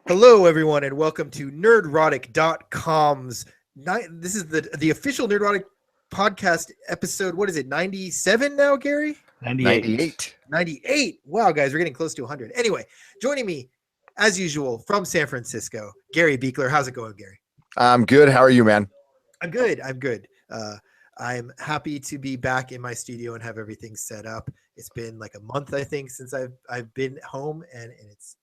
Hello, everyone, and welcome to Nerdrotic.com's. This is the official Nerdrotic podcast episode. What is it, 97 now, Gary? 98. 98. Wow, guys, we're getting close to 100. Anyway, joining me, as usual, from San Francisco, Gary Beekler. How's it going, Gary? I'm good. How are you, man? I'm good. I'm happy to be back in my studio and have everything set up. It's been like a month, I think, since I've been home, and it's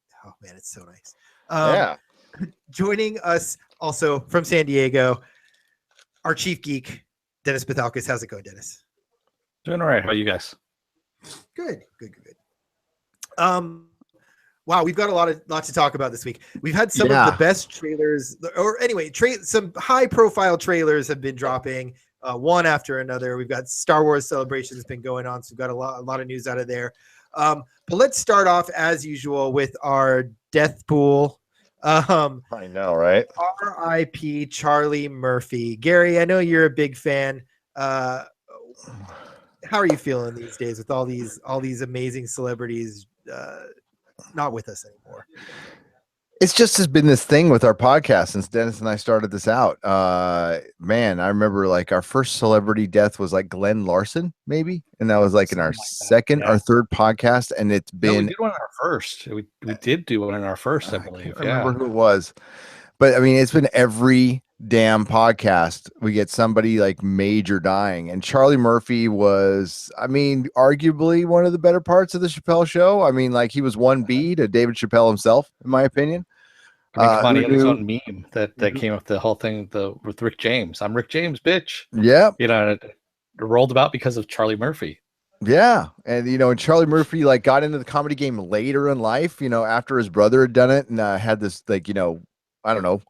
so nice. Yeah. Joining us also from San Diego, our chief geek, Dennis Bethalkis. How's it going, Dennis? Doing all right. How about you guys? Good. Wow, we've got a lot to talk about this week. We've had some of the best trailers, or anyway, some high-profile trailers have been dropping one after another. We've got Star Wars Celebration has been going on, so we've got a lot of news out of there. But let's start off as usual with our death pool. I know, right? R.I.P. Charlie Murphy. Gary, I know you're a big fan. How are you feeling these days with all these amazing celebrities not with us anymore? It's just has been this thing with our podcast since Dennis and I started this out. Man, I remember like our first celebrity death was like Glenn Larson, maybe, and that was like in our second or third podcast, and it's been. No, we did one in our first. We did do one in our first, I believe. I remember who it was, but I mean, it's been every damn podcast we get somebody like major dying, and Charlie Murphy was, I mean, arguably one of the better parts of the Chappelle Show. I mean, like he was 1B to David Chappelle himself, in my opinion. I mean, come on, he had his own meme that came up the whole thing with Rick James. I'm Rick James, bitch. Yeah. You know, it rolled about because of Charlie Murphy. Yeah. And, you know, and Charlie Murphy like got into the comedy game later in life, you know, after his brother had done it and had this like, you know, I don't know,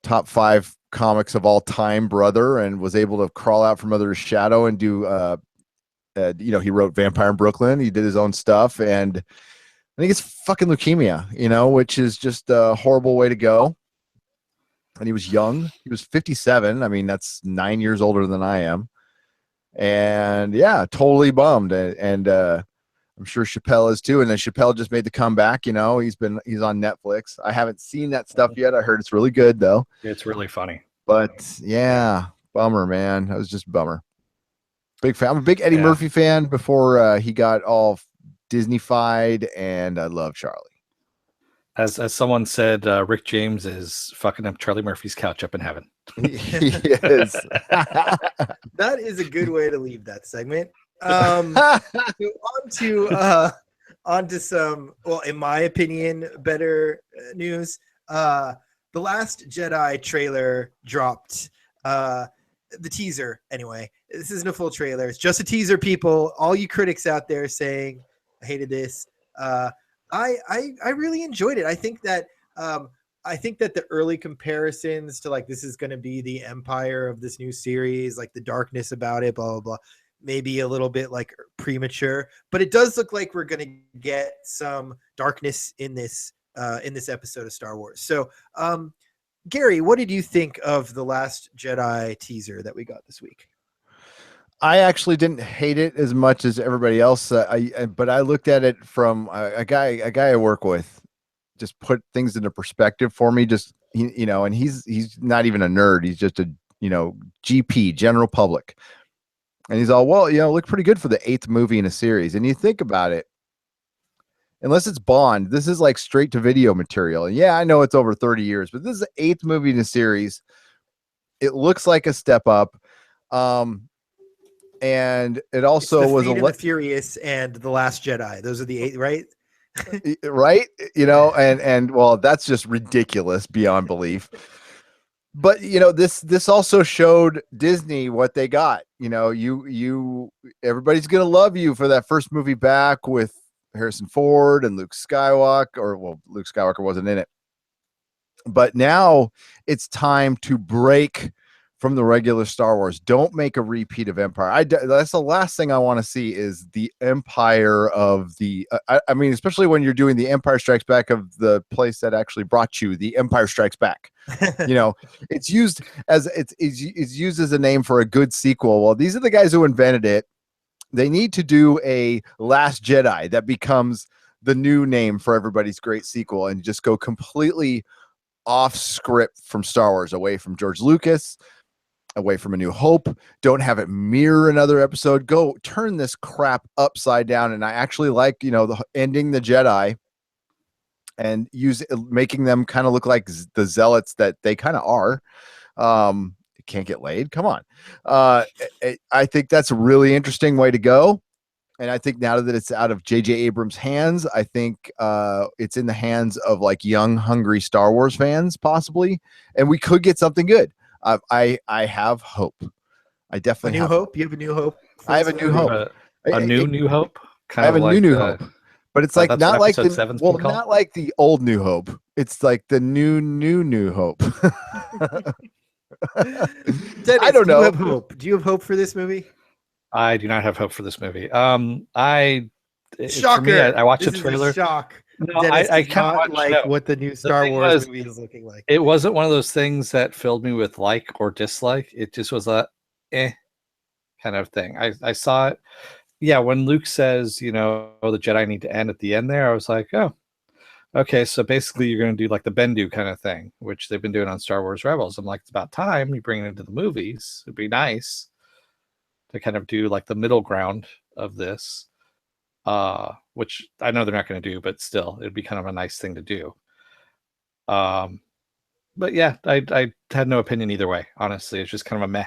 top 5 comics of all time brother, and was able to crawl out from under his shadow and do, you know, he wrote Vampire in Brooklyn. He did his own stuff, and I think it's fucking leukemia, you know, which is just a horrible way to go. And he was young. He was 57. I mean, that's 9 years older than I am. And yeah, totally bummed. And I'm sure Chappelle is too. And then Chappelle just made the comeback, you know, he's on Netflix. I haven't seen that stuff yet. I heard it's really good though. It's really funny. But yeah, bummer, man. That was just a bummer. Big fan. I'm a big Eddie Murphy fan before he got all Disney-fied, and I love Charlie. As someone said, Rick James is fucking up Charlie Murphy's couch up in heaven. He is. That is a good way to leave that segment. So on to some, well, in my opinion, better news. The Last Jedi trailer dropped. The teaser, anyway. This isn't a full trailer. It's just a teaser, people. All you critics out there saying, I hated this. I really enjoyed it. I think that the early comparisons to like this is going to be the empire of this new series, like the darkness about it, blah blah blah, maybe a little bit like premature, but it does look like we're going to get some darkness in this episode of Star Wars. So, Gary, what did you think of the Last Jedi teaser that we got this week? I actually didn't hate it as much as everybody else. But I looked at it from a guy I work with, just put things into perspective for me. Just, you know, and he's not even a nerd. He's just a, you know, GP, general public. And he's all, well, you know, look pretty good for the 8th movie in a series. And you think about it, unless it's Bond, this is like straight to video material. And yeah, I know it's over 30 years, but this is the 8th movie in a series. It looks like a step up. And it also was the Furious and The Last Jedi. Those are the 8, right? Right? You know, and well, that's just ridiculous beyond belief. But you know, this also showed Disney what they got. You know, everybody's gonna love you for that first movie back with Harrison Ford and Luke Skywalker, Luke Skywalker wasn't in it. But now it's time to break from the regular Star Wars. Don't make a repeat of Empire. That's the last thing I want to see is the Empire of the. I mean, especially when you're doing the Empire Strikes Back of the place that actually brought you the Empire Strikes Back. You know, it's used as a name for a good sequel. Well, these are the guys who invented it. They need to do a Last Jedi that becomes the new name for everybody's great sequel and just go completely off script from Star Wars, away from George Lucas, away from A New Hope. Don't have it mirror another episode. Go turn this crap upside down. And I actually like, the ending the Jedi and making them kind of look like the zealots that they kind of are. Can't get laid. Come on. I think that's a really interesting way to go. And I think now that it's out of J.J. Abrams' hands, I think it's in the hands of like young, hungry Star Wars fans, possibly. And we could get something good. I have hope. I definitely have hope. You have a new hope. I have a new hope. New hope. I have a new hope. But it's like not like not like the old New Hope. It's like the new Hope. Dennis, I don't know. Do you have hope? Do you have hope for this movie? I do not have hope for this movie. Shocker! I watched the trailer. Shock. No, Dennis I kind of like what the new Star Wars movie is looking like. It wasn't one of those things that filled me with like or dislike. It just was a kind of thing. I saw it. Yeah, when Luke says, the Jedi need to end at the end there, I was like, oh, okay. So basically you're going to do like the Bendu kind of thing, which they've been doing on Star Wars Rebels. I'm like, it's about time you bring it into the movies. It'd be nice to kind of do like the middle ground of this, which I know they're not going to do, but still it'd be kind of a nice thing to do. But yeah, I had no opinion either way. Honestly, it's just kind of a meh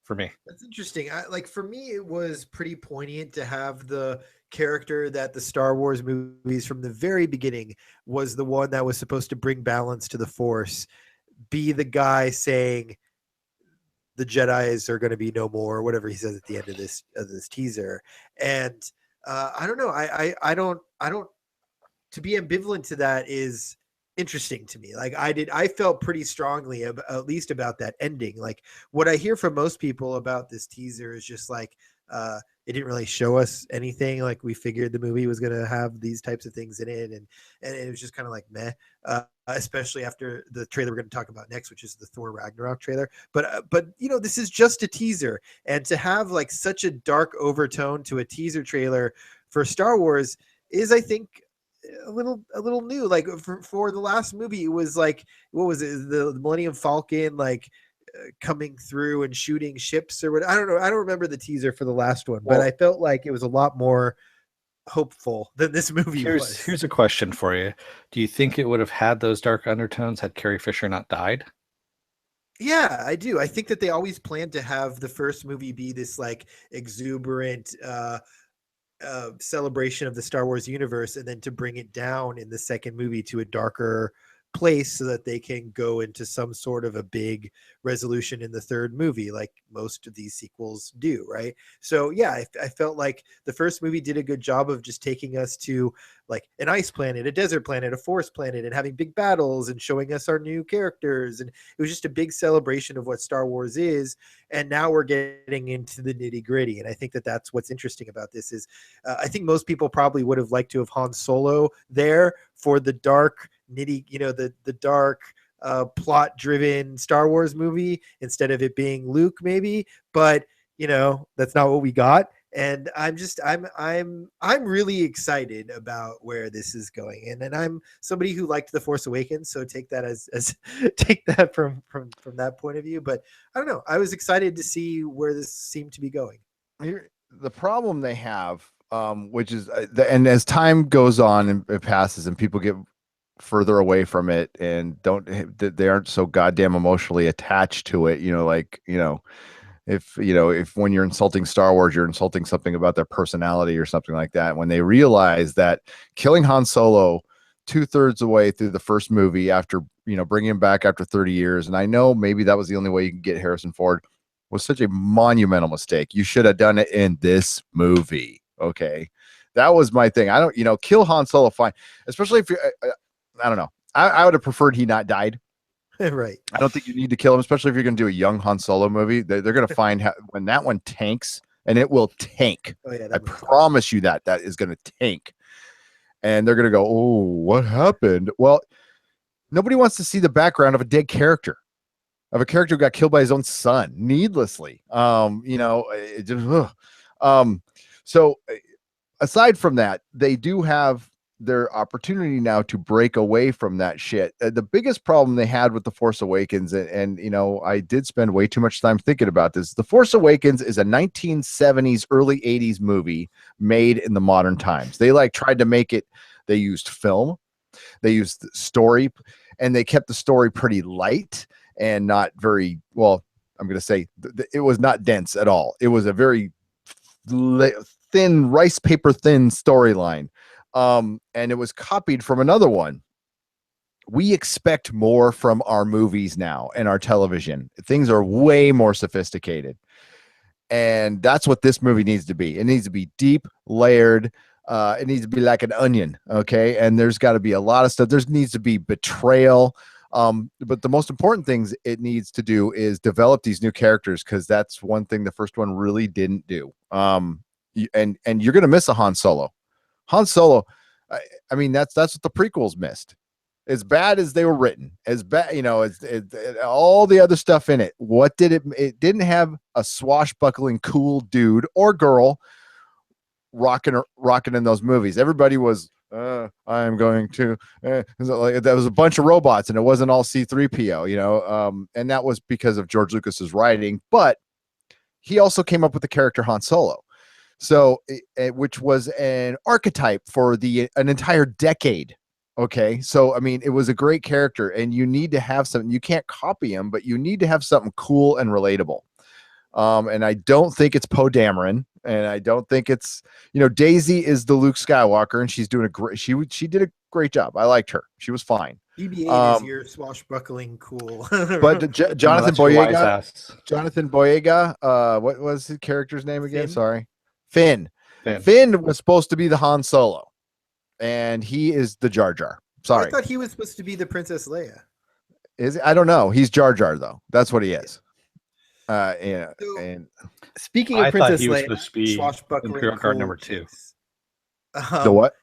for me. That's interesting. For me, it was pretty poignant to have the character that the Star Wars movies from the very beginning was the one that was supposed to bring balance to the Force, be the guy saying the Jedis are going to be no more, or whatever he says at the end of this teaser. And I don't know. I don't. To be ambivalent to that is interesting to me. I felt pretty strongly at least about that ending. Like what I hear from most people about this teaser is just like it didn't really show us anything. Like we figured the movie was going to have these types of things in it, and it was just kind of like meh. Especially after the trailer we're going to talk about next, which is the Thor Ragnarok trailer. But this is just a teaser, and to have like such a dark overtone to a teaser trailer for Star Wars is, I think, a little new. Like for the last movie, it was like, what was it, the Millennium Falcon coming through and shooting ships or what? I don't know. I don't remember the teaser for the last one, but I felt like it was a lot more hopeful than this movie was. Here's a question for you. Do you think it would have had those dark undertones had Carrie Fisher not died? Yeah, I do. I think that they always planned to have the first movie be this like exuberant celebration of the Star Wars universe, and then to bring it down in the second movie to a darker place so that they can go into some sort of a big resolution in the third movie, like most of these sequels do, right? So yeah, I felt like the first movie did a good job of just taking us to like an ice planet, a desert planet, a forest planet, and having big battles and showing us our new characters, and it was just a big celebration of what Star Wars is. And now we're getting into the nitty-gritty, and I think that that's what's interesting about this is I think most people probably would have liked to have Han Solo there for the dark the dark plot-driven Star Wars movie instead of it being Luke, maybe. But that's not what we got, and I'm really excited about where this is going, and I'm somebody who liked The Force Awakens, so take that as take that from that point of view. But I don't know, I was excited to see where this seemed to be going. The problem they have, which is and as time goes on and it passes and people get further away from it and they aren't so goddamn emotionally attached to it, if when you're insulting Star Wars, you're insulting something about their personality or something like that. When they realize that killing Han Solo 2/3 away through the first movie after, bringing him back after 30 years. And I know maybe that was the only way you can get Harrison Ford, was such a monumental mistake. You should have done it in this movie. Okay. That was my thing. I don't, kill Han Solo, fine. Especially if you're, I don't know. I would have preferred he not died. Right. I don't think you need to kill him, especially if you're going to do a young Han Solo movie. They're going to find when that one tanks, and it will tank. Oh, yeah, I promise you that is going to tank. And they're going to go, oh, what happened? Well, nobody wants to see the background of a dead character, of a character who got killed by his own son needlessly. So aside from that, they do have their opportunity now to break away from that shit. The biggest problem they had with The Force Awakens, and you know, I did spend way too much time thinking about this. The Force Awakens is a 1970s, early 80s movie made in the modern times. They like tried to make it, they used film, they used story, and they kept the story pretty light and not very, well, I'm going to say it was not dense at all. It was a very thin, rice paper thin storyline. And it was copied from another one. We expect more from our movies now and our television. Things are way more sophisticated. And that's what this movie needs to be. It needs to be deep, layered. It needs to be like an onion. Okay. And there's got to be a lot of stuff. There needs to be betrayal. But the most important things it needs to do is develop these new characters, because that's one thing the first one really didn't do. And you're going to miss a Han Solo. Han Solo, I mean, that's what the prequels missed. As bad as they were written, as bad, you know, all the other stuff in it. What did it didn't have a swashbuckling cool dude or girl rocking in those movies. Everybody was, I'm going to, like, that was a bunch of robots, and it wasn't all C-3PO, you know, and that was because of George Lucas's writing, but he also came up with the character Han Solo. So, which was an archetype for an entire decade. Okay. So, I mean, it was a great character, and you need to have something, you can't copy him, but you need to have something cool and relatable. And I don't think it's Poe Dameron, and I don't think it's, you know, Daisy is the Luke Skywalker, and she's doing she did a great job. I liked her. She was fine. BB-8 is your swashbuckling cool. But Jonathan Boyega, what was his character's name again? Finn? Sorry. Finn was supposed to be the Han Solo, and he is the Jar Jar. Sorry. I thought he was supposed to be the Princess Leia. Is it? I don't know. He's Jar Jar though. That's what he is. Yeah. So, And speaking of I Princess thought he was Leia, supposed to be swashbuckling Imperial Guard cool number 2. chicks. the what?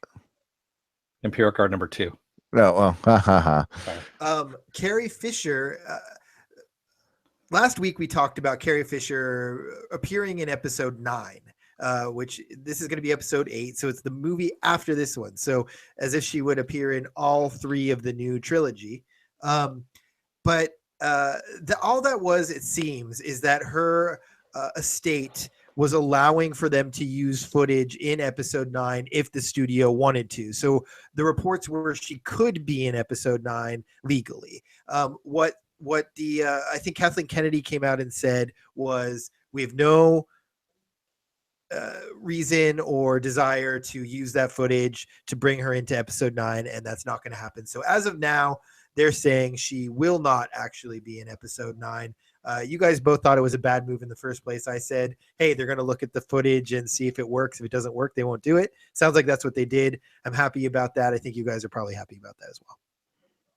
Imperial Guard number 2. No. Well, Carrie Fisher. Last week we talked about Carrie Fisher appearing in episode 9. Which this is going to be episode 8, so it's the movie after this one. So as if she would appear in all 3 of the new trilogy. But all that was, it seems, is that her estate was allowing for them to use footage in episode 9 if the studio wanted to. So the reports were she could be in episode 9 legally. What the I think Kathleen Kennedy came out and said was, we have no reason or desire to use that footage to bring her into episode 9, and that's not going to happen. So as of now, they're saying she will not actually be in episode 9. You guys both thought it was a bad move in the first place. I said, hey, they're going to look at the footage and see if it works. If it doesn't work, they won't do it. Sounds like that's what they did. I'm happy about that. I think you guys are probably happy about that as well.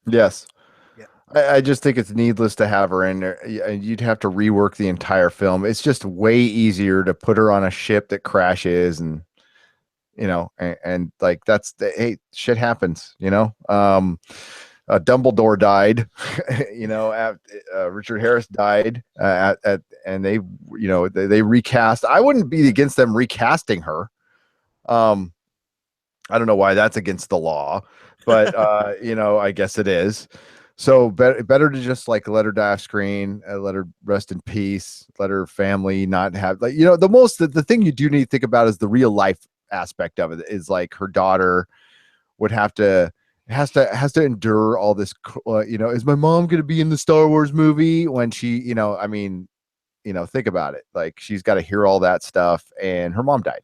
yes. Yeah. I just think it's needless to have her in there. You'd have to rework the entire film. It's just way easier to put her on a ship that crashes, and you know, and like hey, shit happens, you know. Dumbledore died, you know. Richard Harris died, and they, you know, they recast. I wouldn't be against them recasting her. I don't know why that's against the law, but you know, I guess it is. So better to just like let her die off screen, let her rest in peace, let her family not have, like, you know, the thing you do need to think about is the real life aspect of it. Is like her daughter would has to endure all this, you know, is my mom going to be in the Star Wars movie when she, you know, I mean, you know, think about it. Like, she's got to hear all that stuff, and her mom died,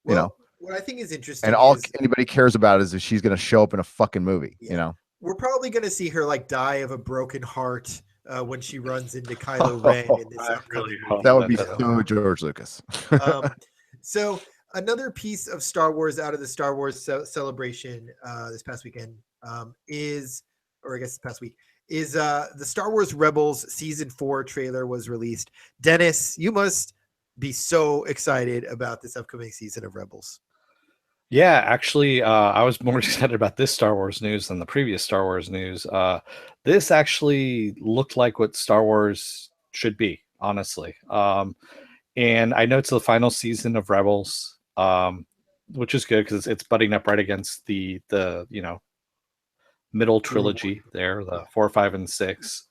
you know. What I think is interesting, and all anybody cares about is if she's going to show up in a fucking movie, you know. We're probably going to see her like die of a broken heart when she runs into Kylo Ren in this upcoming movie. That would be so George Lucas. So another piece of Star Wars out of the Star Wars celebration this past weekend is the Star Wars Rebels Season 4 trailer was released. Dennis, you must be so excited about this upcoming season of Rebels. Yeah, actually, I was more excited about this Star Wars news than the previous Star Wars news. This actually looked like what Star Wars should be, honestly. And I know it's the final season of Rebels. which is good because it's butting up right against the middle trilogy there, the 4, 5, and 6,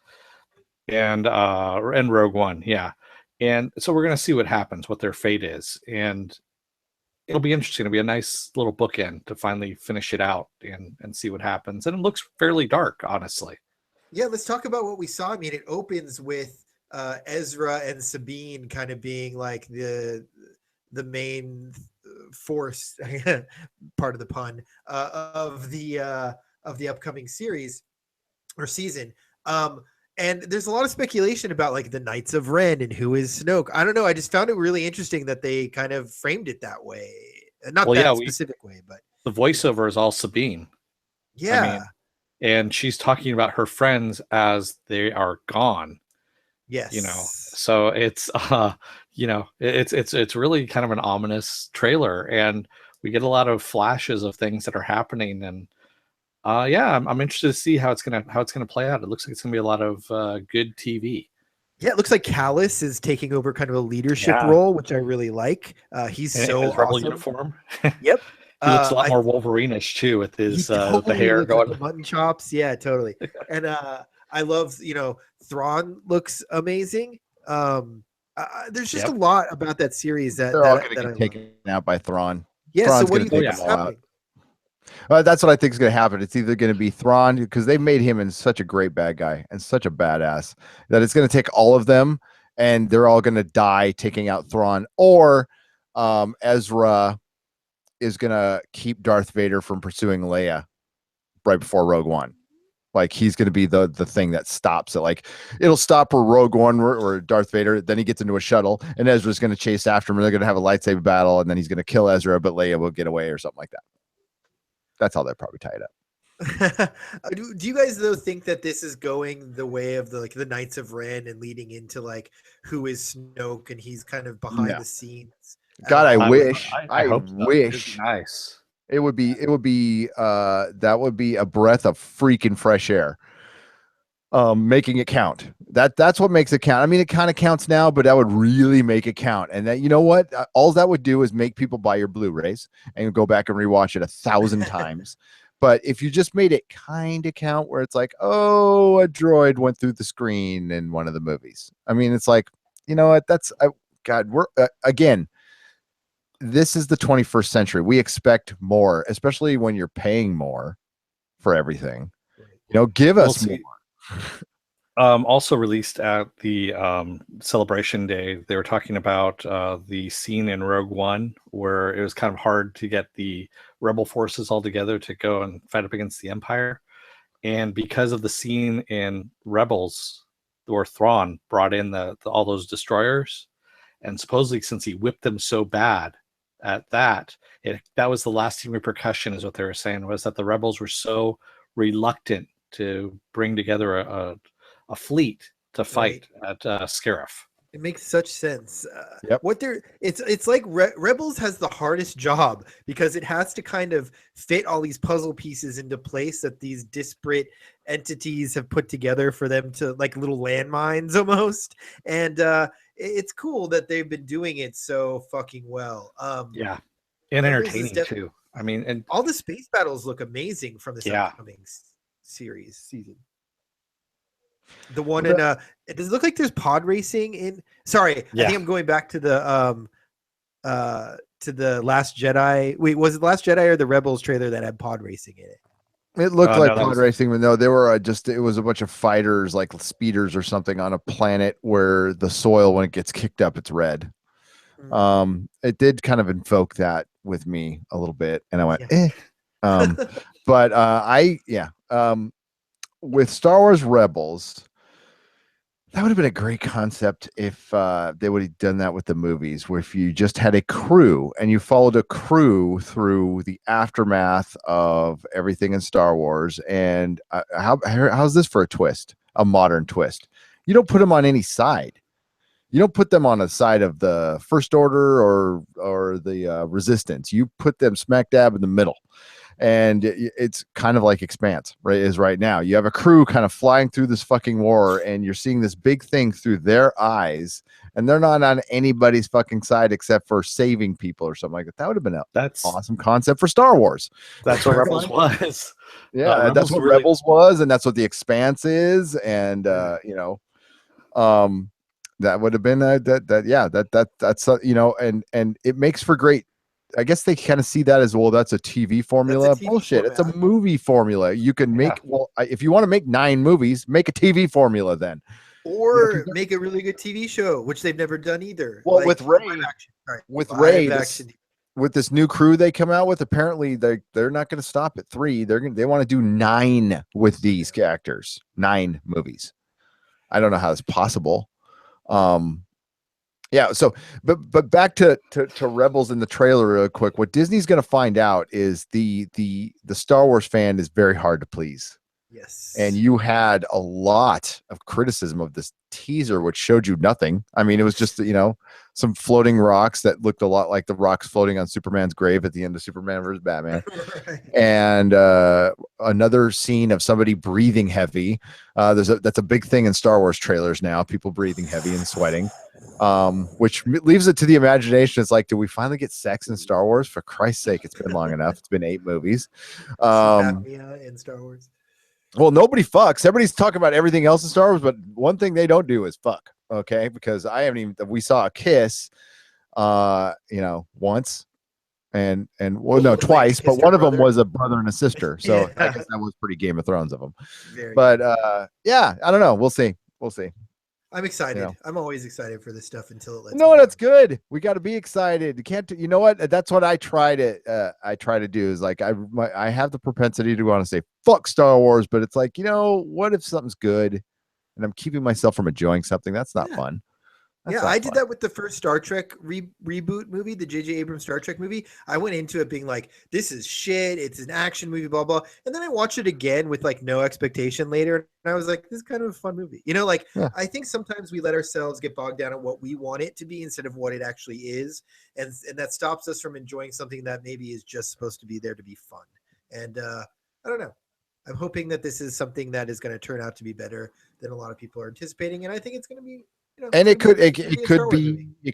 and Rogue One, yeah. And so we're gonna see what happens, what their fate is, and it'll be interesting. It'll be a nice little bookend to finally finish it out and see what happens. And it looks fairly dark, honestly. Yeah, let's talk about what we saw. I mean, it opens with Ezra and Sabine kind of being like the main force, part of the pun, of the upcoming series or season. And there's a lot of speculation about like the Knights of Ren and who is Snoke. I don't know. I just found it really interesting that they kind of framed it that way. Not specific way, but the voiceover is all Sabine. Yeah. I mean, and she's talking about her friends as they are gone. Yes. So it's it's really kind of an ominous trailer, and we get a lot of flashes of things that are happening, and I'm interested to see how it's gonna play out. It looks like it's gonna be a lot of good TV. Yeah, it looks like Callus is taking over kind of a leadership role, which I really like. He's and so his rebel awesome. uniform. Yep. He looks a lot more Wolverine-ish too, with his the hair going, like the mutton chops. Yeah, totally. And I love, Thrawn looks amazing. There's just a lot about that series that they're all going to get taken out by Thrawn. Yeah. Thrawn's so what do you think is out. happening? That's what I think is going to happen. It's either going to be Thrawn, because they made him in such a great bad guy and such a badass, that it's going to take all of them and they're all going to die taking out Thrawn, or Ezra is going to keep Darth Vader from pursuing Leia right before Rogue One. Like, he's going to be the thing that stops it. Like, it'll stop for Rogue One or Darth Vader. Then he gets into a shuttle and Ezra's going to chase after him, and they're going to have a lightsaber battle, and then he's going to kill Ezra, but Leia will get away or something like that. That's how they'll probably tie it up. Do you guys though think that this is going the way of the Knights of Ren and leading into like who is Snoke, and he's kind of behind the scenes? God, I wish. I hope wish. So. Nice. It would be that would be a breath of freaking fresh air. Making it count. That's what makes it count. I mean, it kind of counts now, but that would really make it count. And that, you know what? All that would do is make people buy your Blu-rays and go back and rewatch it 1,000 times. But if you just made it kind of count, where it's like, oh, a droid went through the screen in one of the movies. I mean, it's like, you know what? God, we're again. This is the 21st century. We expect more, especially when you're paying more for everything. Give us more. Also released at the Celebration Day, they were talking about the scene in Rogue One where it was kind of hard to get the rebel forces all together to go and fight up against the Empire. And because of the scene in Rebels, where Thrawn brought in all those destroyers, and supposedly since he whipped them so bad at that was the lasting repercussion, is what they were saying, was that the rebels were so reluctant to bring together a fleet to fight at Scarif. It makes such sense. Yep. It's like Rebels has the hardest job, because it has to kind of fit all these puzzle pieces into place that these disparate entities have put together for them to, like little landmines almost. And it's cool that they've been doing it so fucking well. And entertaining too. I mean, and all the space battles look amazing from this upcoming season. The one in does it look like there's pod racing in? Sorry, I think I'm going back to the Last Jedi. Wait, was it the Last Jedi or the Rebels trailer that had pod racing in it? It looked like pod racing, but no, there were it was a bunch of fighters, like speeders or something, on a planet where the soil, when it gets kicked up, it's red. It did kind of invoke that with me a little bit, and I went, but with Star Wars Rebels, that would have been a great concept if they would have done that with the movies, where if you just had a crew and you followed a crew through the aftermath of everything in Star Wars. And how's this for a twist, a modern twist? You don't put them on any side. You don't put them on a side of the First Order or the Resistance. You put them smack dab in the middle. and it's kind of like Expanse, right? Is right now you have a crew kind of flying through this fucking war, and you're seeing this big thing through their eyes, and they're not on anybody's fucking side except for saving people or something like that. That would have been an That's awesome concept for Star Wars. that's what Rebels was. Yeah, that's what Rebels was, and that's what the Expanse is, and that would have been that's and it makes for great. I guess they kind of see that as, well, that's a TV formula. That's a TV Bullshit. format. It's a movie formula. You can make if you want to make 9 movies, make a TV formula then, or make a really good TV show, which they've never done either. Well, with Rey, with this new crew they come out with, apparently they're not going to stop at 3. They want to do 9 with these actors, 9 movies. I don't know how that's possible. Yeah. So, but back to Rebels in the trailer real quick. What Disney's going to find out is the Star Wars fan is very hard to please. Yes. And you had a lot of criticism of this teaser, which showed you nothing. I mean, it was just, some floating rocks that looked a lot like the rocks floating on Superman's grave at the end of Superman vs. Batman. Right. And another scene of somebody breathing heavy. That's a big thing in Star Wars trailers now, people breathing heavy and sweating, which leaves it to the imagination. It's like, do we finally get sex in Star Wars? For Christ's sake, it's been long enough. It's been 8 movies. In Star Wars. Well, nobody fucks. Everybody's talking about everything else in Star Wars, but one thing they don't do is fuck. Okay, because we saw a kiss, once, and twice, but one of them was a brother and a sister. So yeah. I guess that was pretty Game of Thrones of them. But I don't know. We'll see. I'm excited. I'm always excited for this stuff until it lets me that's good. We got to be excited. You can't. You know what? That's what I try to do. Is like I have the propensity to want to say fuck Star Wars, but it's like, what if something's good, and I'm keeping myself from enjoying something that's not fun. I did that with the first Star Trek reboot movie, the J.J. Abrams Star Trek movie. I went into it being like, this is shit. It's an action movie, blah, blah. And then I watched it again with like no expectation later. And I was like, this is kind of a fun movie. I think sometimes we let ourselves get bogged down on what we want it to be instead of what it actually is. And that stops us from enjoying something that maybe is just supposed to be there to be fun. And I don't know. I'm hoping that this is something that is going to turn out to be better than a lot of people are anticipating. And I think it's going to be, and it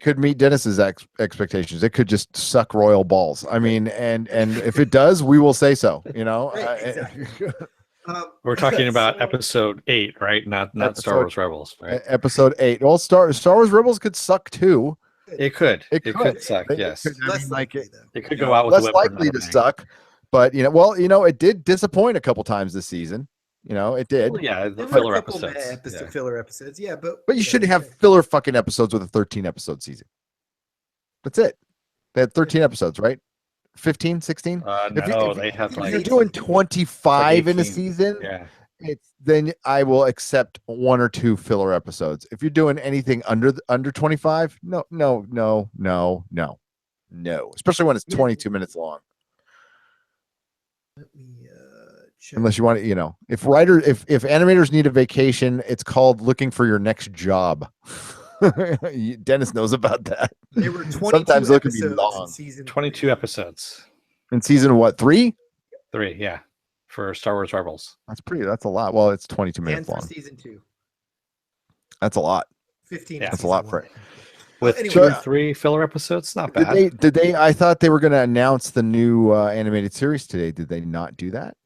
could meet Dennis's expectations. It could just suck royal balls. I mean, and if it does, we will say so. Right, exactly. We're talking about episode 8, right? Not Star Wars Rebels, right? Episode 8. Well, Star Wars Rebels could suck too. It could. It could suck. Yes. It could go out with less likely to suck. But it did disappoint a couple times this season. It did. Well, yeah, the filler episodes. Filler episodes. Yeah, but you shouldn't have filler fucking episodes with a 13 episode season. That's it. They had 13 episodes, right? 15, 16? They have if you're doing 25 in a season, then I will accept 1 or 2 filler episodes. If you're doing anything under 25, no. Especially when it's 22 minutes long. Let me unless you want to, if animators need a vacation, it's called looking for your next job. Dennis knows about that. There were 22 sometimes it can be long. Season 22 episodes in season what, 3? 3, yeah, for Star Wars Rebels. That's a lot. Well, it's 22 minutes long. Season 2. That's a lot. 15. That's a lot for it. With 2 or 3 filler episodes, not bad. Did they? I thought they were going to announce the new animated series today. Did they not do that?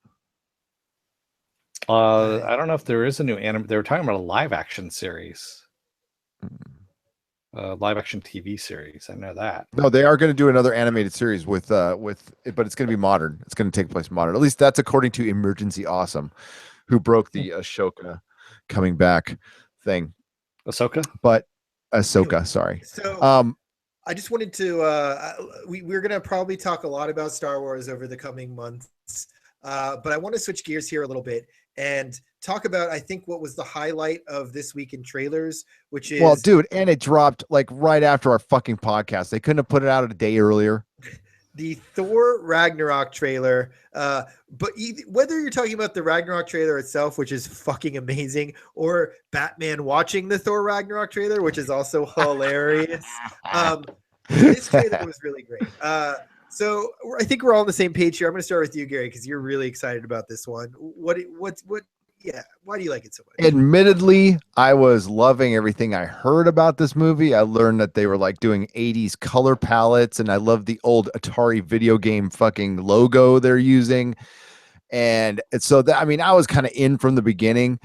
I don't know if there is a new anime. They were talking about a live action series, live action TV series. I know that. No, they are going to do another animated series but it's going to be modern. It's going to take place modern. At least that's according to Emergency Awesome, who broke the Ahsoka coming back thing. Ahsoka, sorry. So I just wanted to we're going to probably talk a lot about Star Wars over the coming months, but I want to switch gears here a little bit and talk about, I think, what was the highlight of this week in trailers, which is... Well, dude, and it dropped like right after our fucking podcast. They couldn't have put it out a day earlier. The Thor Ragnarok trailer, but whether you're talking about the Ragnarok trailer itself, which is fucking amazing, or Batman watching the Thor Ragnarok trailer, which is also hilarious, this trailer was really great. So I think we're all on the same page here. I'm going to start with you, Gary, because you're really excited about this one. What? Yeah. Why do you like it so much? Admittedly, I was loving everything I heard about this movie. I learned that they were like doing 80s color palettes, and I love the old Atari video game fucking logo they're using. And so that, I mean, I was kind of in from the beginning,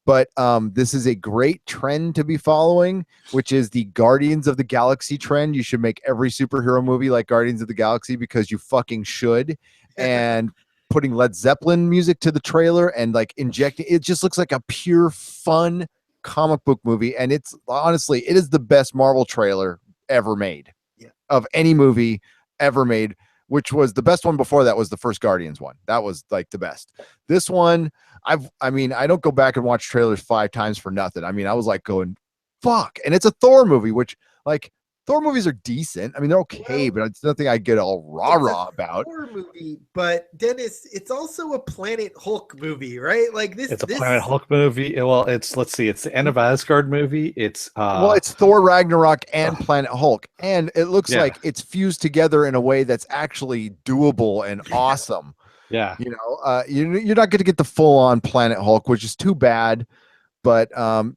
but this is a great trend to be following, which is the Guardians of the Galaxy trend. You should make every superhero movie like Guardians of the Galaxy because you fucking should. And putting Led Zeppelin music to the trailer and like injecting it just looks like a pure fun comic book movie. And it's honestly, it is the best Marvel trailer ever made of any movie ever made, which was the best one before that was the first Guardians one. That was like the best. This one, I mean, I don't go back and watch trailers 5 times for nothing. I mean, I was like going, fuck. And it's a Thor movie, which like Thor movies are decent. I mean, they're okay, but it's nothing I get all rah-rah about. Thor movie, but Dennis, it's also a Planet Hulk movie, right? Like this. It's a Planet Hulk movie. Well, it's let's see, it's the end of Asgard movie. It's well, it's Thor Ragnarok and Planet Hulk, and it looks like it's fused together in a way that's actually doable and awesome. Yeah, you know, you're not going to get the full-on Planet Hulk, which is too bad. But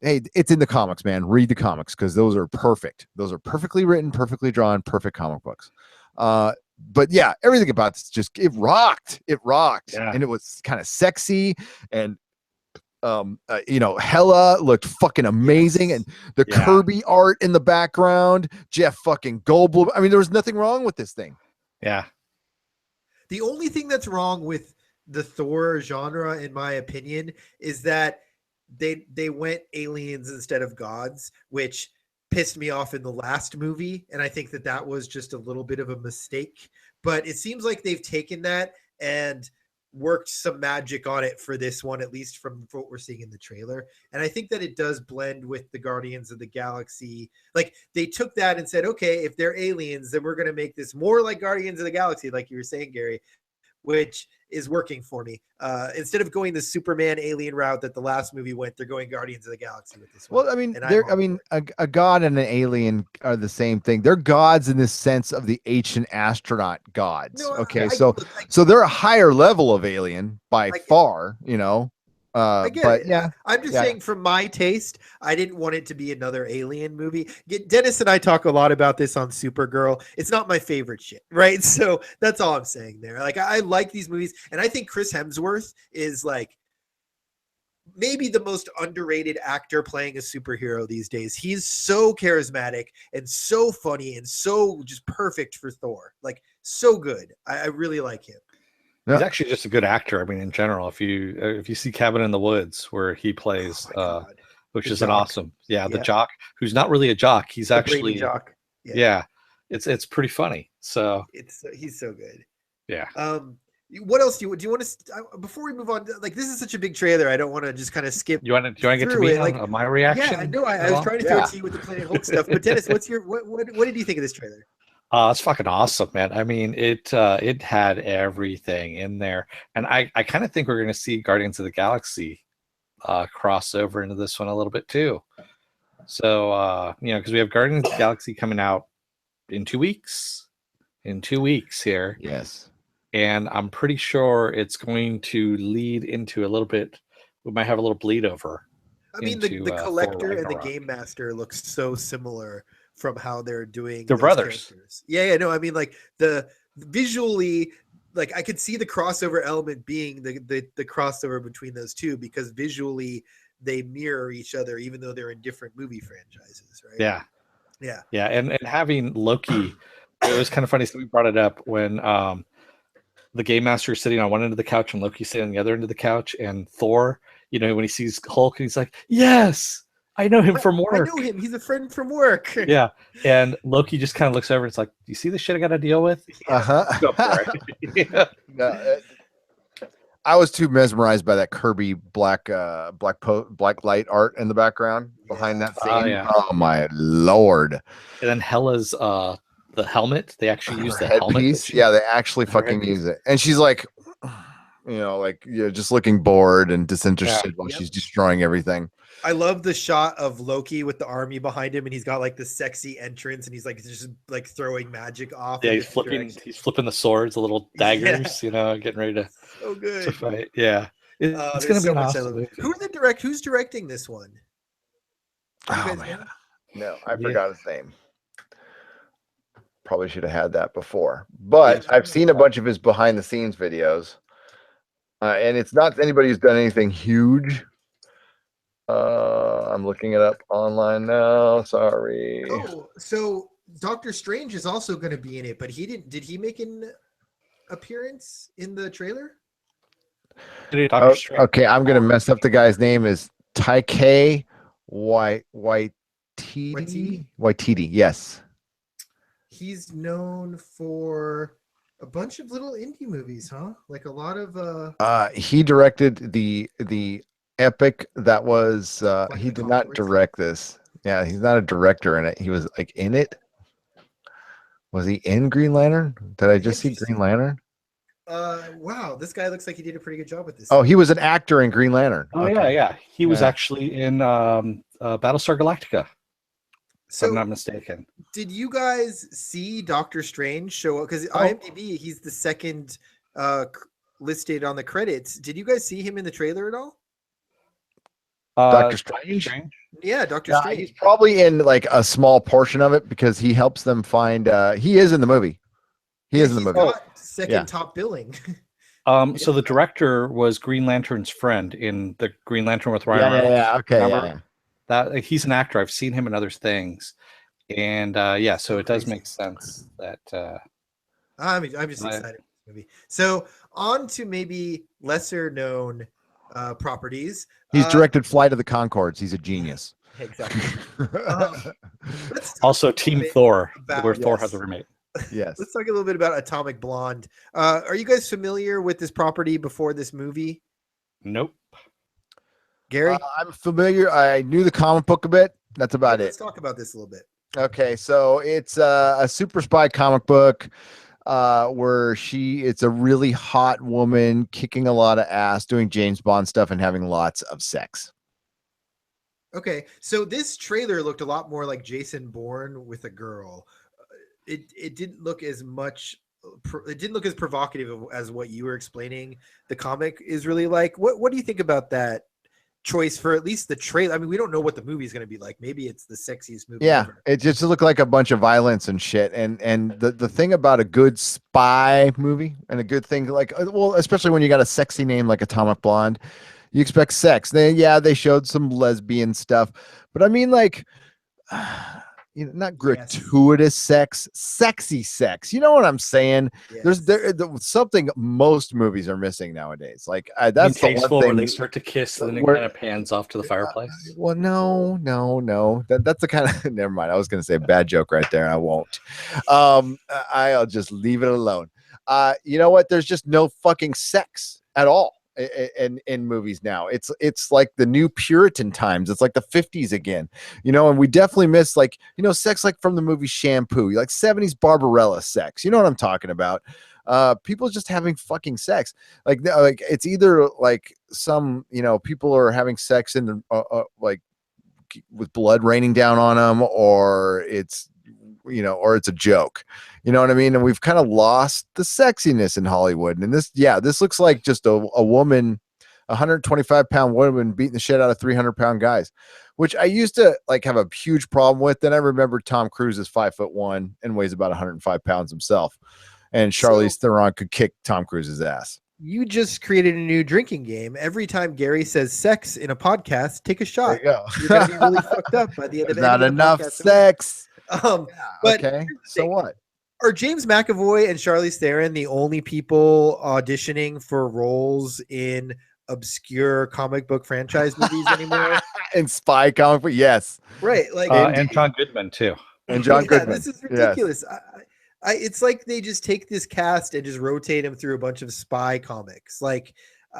hey, it's in the comics, man. Read the comics because those are perfect. Those are perfectly written, perfectly drawn, perfect comic books. But yeah, everything about this just it rocked. It rocked, and it was kind of sexy. And you know, Hela looked fucking amazing, and the Kirby art in the background, Jeff fucking Goldblum. I mean, there was nothing wrong with this thing. Yeah. The only thing that's wrong with the Thor genre, in my opinion, is that they went aliens instead of gods, which pissed me off in the last movie, and I think that was just a little bit of a mistake. But it seems like they've taken that and worked some magic on it for this one, at least from what we're seeing in the trailer. And I think that it does blend with the Guardians of the Galaxy. Like they took that and said, okay, if they're aliens, then we're going to make this more like Guardians of the Galaxy, like you were saying, Gary, which is working for me. Instead of going the Superman alien route that the last movie went, they're going Guardians of the Galaxy with this one. Well, I mean, a god and an alien are the same thing. They're gods in the sense of the ancient astronaut gods. No, okay, so they're a higher level of alien by far, you know. I get it. I'm just saying, from my taste, I didn't want it to be another alien movie. Dennis and I talk a lot about this on Supergirl. It's not my favorite shit, right? So that's all I'm saying there. Like, I like these movies, and I think Chris Hemsworth is like maybe the most underrated actor playing a superhero these days. He's so charismatic and so funny and so just perfect for Thor. Like, so good. I really like him. He's actually just a good actor. I mean, in general, if you see Cabin in the Woods, where he plays, which is an awesome, the jock who's not really a jock. He's actually a jock. Yeah, it's pretty funny. So he's so good. Yeah. What else do you want to? Before we move on, like this is such a big trailer, I don't want to just kind of skip. Do you want to get to me on my reaction? Yeah, no, I was trying to throw it to you with the Planet Hulk stuff. But Dennis, what did you think of this trailer? It's fucking awesome, man. I mean, it had everything in there, and I kind of think we're going to see Guardians of the Galaxy cross over into this one a little bit too. So you know, because we have Guardians of the Galaxy coming out in 2 weeks. In 2 weeks here, yes, and I'm pretty sure it's going to lead into a little bit. We might have a little bleed over. I mean, the Collector and the Game Master looks so similar from how they're doing. They're brothers. Characters. Yeah, no, I mean, like the visually, like I could see the crossover element being the crossover between those two, because visually they mirror each other, even though they're in different movie franchises, right? Yeah. And having Loki, it was kind of funny. So we brought it up when the Game Master is sitting on one end of the couch and Loki's sitting on the other end of the couch, and Thor, you know, when he sees Hulk, and he's like, "Yes, I know him from work. I know him. He's a friend from work." Yeah. And Loki just kind of looks over and it's like, "Do you see the shit I got to deal with?" Go for it. I was too mesmerized by that Kirby black light art in the background behind that thing. Oh my Lord. And then Hela's the helmet. They actually use the headpiece. helmet. Yeah, they actually fucking use it. And she's like, like just looking bored and disinterested while Yep. she's destroying everything. I love the shot of Loki with the army behind him, and he's got like the sexy entrance, and he's like just like throwing magic off. Yeah, in he's different flipping. directions. He's flipping the swords, the little Yeah. daggers. Getting ready to So good. fight. Yeah, it's There's gonna be so an much I awesome love. movie. Who's directing this one? Do you Oh guys man, know? no, I Yeah. forgot his name. Probably should have had that before, but Yeah. I've seen a bunch of his behind the scenes videos, and it's not anybody who's done anything huge. I'm looking it up online now. Sorry. Oh, so Doctor Strange is also going to be in it, but he didn't. Did he make an appearance in the trailer? Doctor Strange. Okay, I'm gonna mess up the guy's name. Is Taika Waititi? Waititi, yes. He's known for a bunch of little indie movies, huh? Like a lot of He directed the epic that was Like he the did not Concords? direct this. Yeah, he's not a director in it. He was like in it. Was he in Green Lantern? Did I just see Green Lantern? Wow, this guy looks like he did a pretty good job with this. Oh, he was an actor in Green Lantern. Oh Okay. yeah. He was Yeah. actually in Battlestar Galactica. If I'm So, not mistaken. did you guys see Doctor Strange show up? Because Oh. IMDb, he's the second listed on the credits. Did you guys see him in the trailer at all? Doctor Strange? Yeah, Doctor Yeah, Strange. he's probably in like a small portion of it because he helps them find he is in the movie. He is in the He's movie. got second Yeah. top billing. So the director was Green Lantern's friend in the Green Lantern with Ryan Yeah, Reynolds. yeah, okay. Remember? Yeah. That he's an actor. I've seen him in other things, and so it does make sense that. I'm just excited for this movie. So on to maybe lesser known properties. He's directed Flight of the Concords. He's a genius. Exactly. Let's talk Also, a Team bit Thor, about- where Thor Yes. has a remake. Yes. Let's talk a little bit about Atomic Blonde. Are you guys familiar with this property before this movie? Nope. Gary? I'm familiar. I knew the comic book a bit. That's about Let's it. talk about this a little bit. Okay, so it's a super spy comic book where it's a really hot woman kicking a lot of ass, doing James Bond stuff, and having lots of sex. Okay, so this trailer looked a lot more like Jason Bourne with a girl. It didn't look as much. It didn't look as provocative as what you were explaining. The comic is really like. What do you think about that choice for at least the trailer? I mean, we don't know what the movie is going to be like. Maybe it's the sexiest movie Yeah, ever. it just looked like a bunch of violence and shit. And the thing about a good spy movie and a good thing like especially when you got a sexy name like Atomic Blonde, you expect sex. They showed some lesbian stuff, but I mean like not gratuitous sex, sexy sex. You know what I'm saying? Yes. There's something most movies are missing nowadays. Like that's the one where thing they start to kiss and then it where- kind of pans off to the fireplace. Well, no. That's the kind of never mind. I was going to say a bad joke right there. I won't. I'll just leave it alone. You know what? There's just no fucking sex at all in movies now. It's like the new Puritan times. It's like the 50s again, and we definitely miss like, sex like from the movie Shampoo, like 70s Barbarella sex. You know what I'm talking about? People just having fucking sex. Like it's either like some, people are having sex in the like with blood raining down on them, or it's a joke. You know what I mean? And we've kind of lost the sexiness in Hollywood. And this looks like just a woman, 125-pound woman beating the shit out of 300-pound guys, which I used to like have a huge problem with. Then I remember Tom Cruise is 5'1" and weighs about 105 pounds himself. And Charlize Theron could kick Tom Cruise's ass. You just created a new drinking game. Every time Gary says sex in a podcast, take a shot. There you go. You're gonna be really fucked up by the end of it. Not enough sex. But okay. So what? Are James McAvoy and Charlize Theron the only people auditioning for roles in obscure comic book franchise movies anymore? In spy comic book, yes. Right, like and John Goodman too. And John Goodman. This is ridiculous. Yes. It's like they just take this cast and just rotate him through a bunch of spy comics. Like,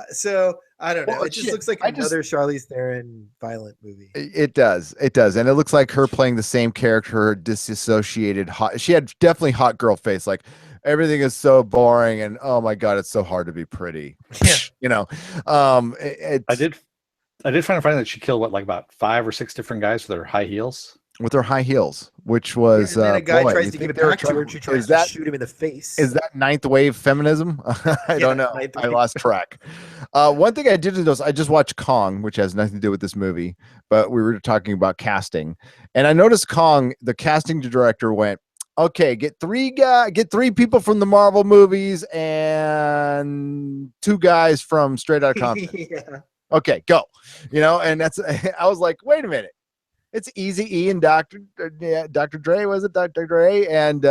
so I don't know. Well, It just looks like another Charlize Theron violent movie. It does, and it looks like her playing the same character, her disassociated hot. She had definitely hot girl face. Like everything is so boring, and oh my god, it's so hard to be pretty. Yeah. You know, I did find it funny that she killed like about 5 or 6 different guys with her high heels. with her high heels, which was and then a guy boy, tries you to think give it they were back to her, and she trying- tries to shoot him in the face. Is that ninth wave feminism? I don't know. ninth I wave. lost track. One thing I did notice, I just watched Kong, which has nothing to do with this movie, but we were talking about casting, and I noticed Kong, the casting director went, okay, get 3 people from the Marvel movies and 2 guys from Straight Outta Compton. Yeah. Okay, go. You know, and that's I was like, wait a minute. It's Eazy-E and Dr. Dre, was it Dr. Dre? And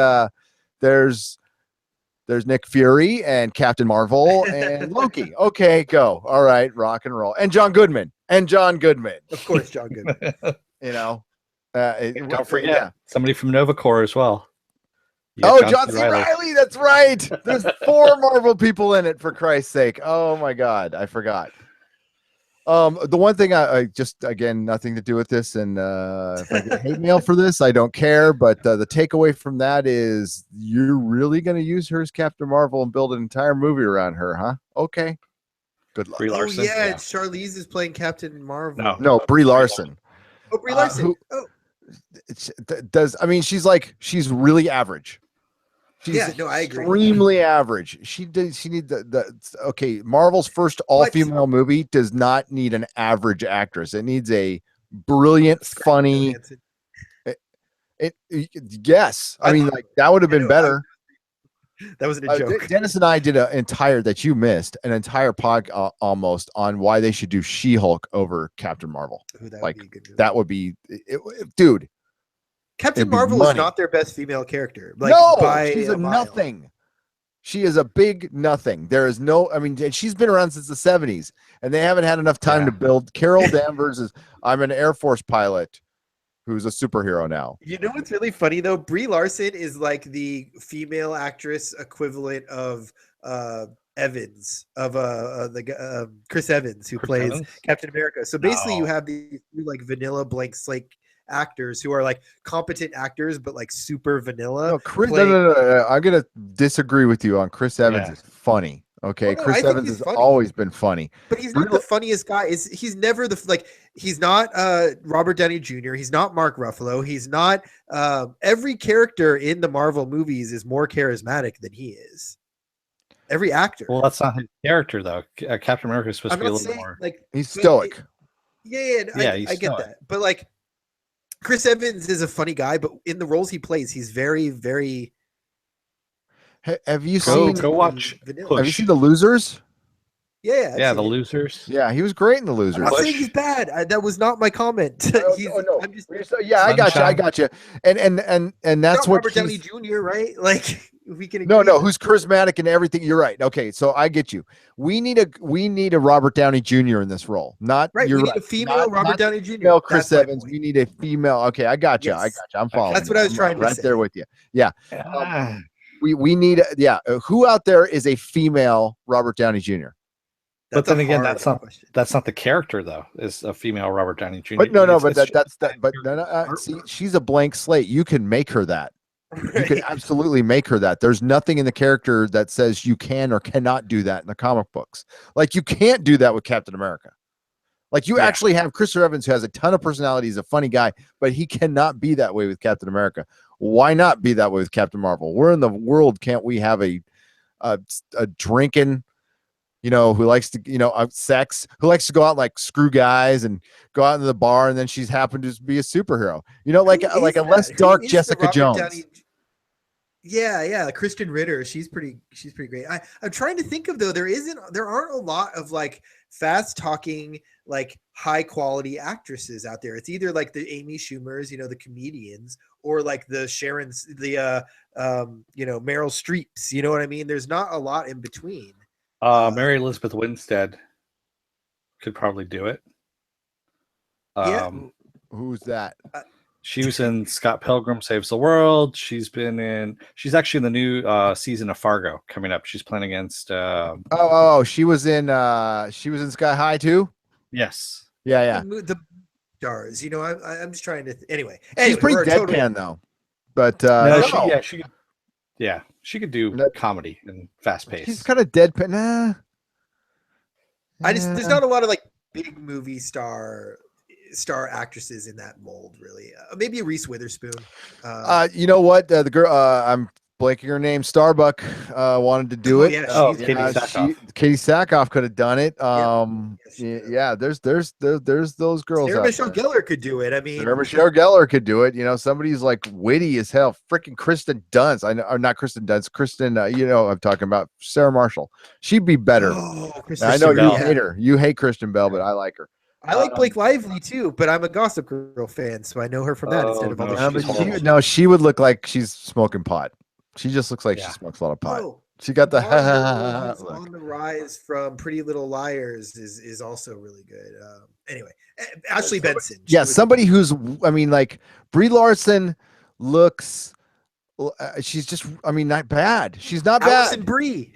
there's Nick Fury and Captain Marvel and Loki. Okay, go. All right, rock and roll. And John Goodman. Of course, John Goodman. You know, Don't forget yeah. somebody from Nova Corps as well. You got Oh, John C. Reilly. That's right. There's 4 Marvel people in it, for Christ's sake. Oh my God, I forgot. The one thing I just, again, nothing to do with this, and if I get hate mail for this, I don't care. But the takeaway from that is you're really going to use her as Captain Marvel and build an entire movie around her, huh? Okay, good luck. Brie Oh Larson. yeah, Charlize is playing Captain Marvel. No, Brie Larson. Oh, Brie Larson. She's really average. She's No, I agree. extremely average. She need the okay. Marvel's first all-female movie does not need an average actress. It needs a brilliant, funny. Yes, I mean, like, that would have been better. That wasn't a joke. Dennis and I did an entire pod almost on why they should do She-Hulk over Captain Marvel. Ooh, that like would be a good movie. that would be, dude. Captain Marvel is not their best female character. Like, no, she's a mile. nothing. She is a big nothing. There is no, I mean, she's been around since the 70s, and they haven't had enough time to build. Carol Danvers is, I'm an Air Force pilot who's a superhero now. You know what's really funny though? Brie Larson is like the female actress equivalent of Evans, of Chris Evans, who plays Captain America. So basically, you have these like vanilla blank slate actors who are like competent actors, but like super vanilla. No, Chris, no. I'm gonna disagree with you on Chris Evans. Is funny. Okay, Chris Evans has always been funny, but he's not the funniest guy. He's never he's not Robert Downey Jr. He's not Mark Ruffalo. He's not every character in the Marvel movies is more charismatic than he is. Every actor. Well, that's not his character though. Captain America is supposed to be a little more like he's stoic. I get that, but like Chris Evans is a funny guy, but in the roles he plays, he's very, very. Have you seen? Go watch. Have you seen The Losers? Yeah, The Losers. Yeah, he was great in The Losers. I'm not saying he's bad. That was not my comment. No. I got you. And that's what Robert Downey Jr. Right? Like we can. No, who's charismatic and everything. You're right. Okay, so I get you. We need a Robert Downey Jr. in this role. Not right. You're we need a female Robert Downey Jr. Female Chris Evans. We need a female. Okay, I got you. Yes. I'm following. That's what I was trying to say. Right there with you. Yeah. We need who out there is a female Robert Downey Jr.? But then again, that's not the character though. Is a female Robert Downey Jr. But see, she's a blank slate. You can make her that. You can absolutely make her that. There's nothing in the character that says you can or cannot do that in the comic books. Like you can't do that with Captain America. Like you actually have Christopher Evans, who has a ton of personality. He's a funny guy, but he cannot be that way with Captain America. Why not be that way with Captain Marvel? Where in the world can't we have a drinking, who likes to, sex, who likes to go out and like screw guys and go out into the bar, and then she's happened to be a superhero, like a less dark Jessica Jones. Yeah, Kristen Ritter. She's pretty great. I'm trying to think of though. There aren't a lot of like fast talking, like high quality actresses out there. It's either like the Amy Schumers, the comedians, or like the Sharon's, the Meryl Streeps. You know what I mean? There's not a lot in between. Mary Elizabeth Winstead could probably do it. Who's that? She was in Scott Pilgrim Saves the World. She's actually in the new season of Fargo coming up. She's playing against. She was in Sky High too. Yes. Yeah. The stars. I'm just trying to. Anyway, she's pretty deadpan though. But Yeah, she could do No. comedy and fast She's pace. kind of deadpan. Nah. There's not a lot of like big movie star actresses in that mold, really. Maybe Reese Witherspoon. You know what? The girl, I'm blanking her name. Starbuck wanted to do Oh, it. yeah, Oh, she's- Katie Sackhoff. Katie Sackhoff could have done it. Yes, she could've. Yeah, there's those girls Sarah out Michelle there. Gellar could do it. I mean, Sarah Michelle Gellar could do it. You know, somebody's like witty as hell. Freaking Kristen Dunst. I know, or not Kristen Dunst. Kristen, you know, I'm talking about Sarah Marshall. She'd be better. oh, I know Kristen you Bell. hate her. You hate Kristen Bell, but I like her. I like Blake Lively too, but I'm a Gossip Girl fan, so I know her from that Oh, instead of all no, the Yeah, she's but horrible. she would look like she's smoking pot. She just looks like Yeah. she smokes a lot of pot. Oh, She got the Blonde girl who's look. on the rise from Pretty Little Liars is also really good. Anyway, Ashley Benson. Yeah, She would- somebody who's, I mean, like Brie Larson looks, she's just, I mean, not bad. She's not Allison bad. Brie.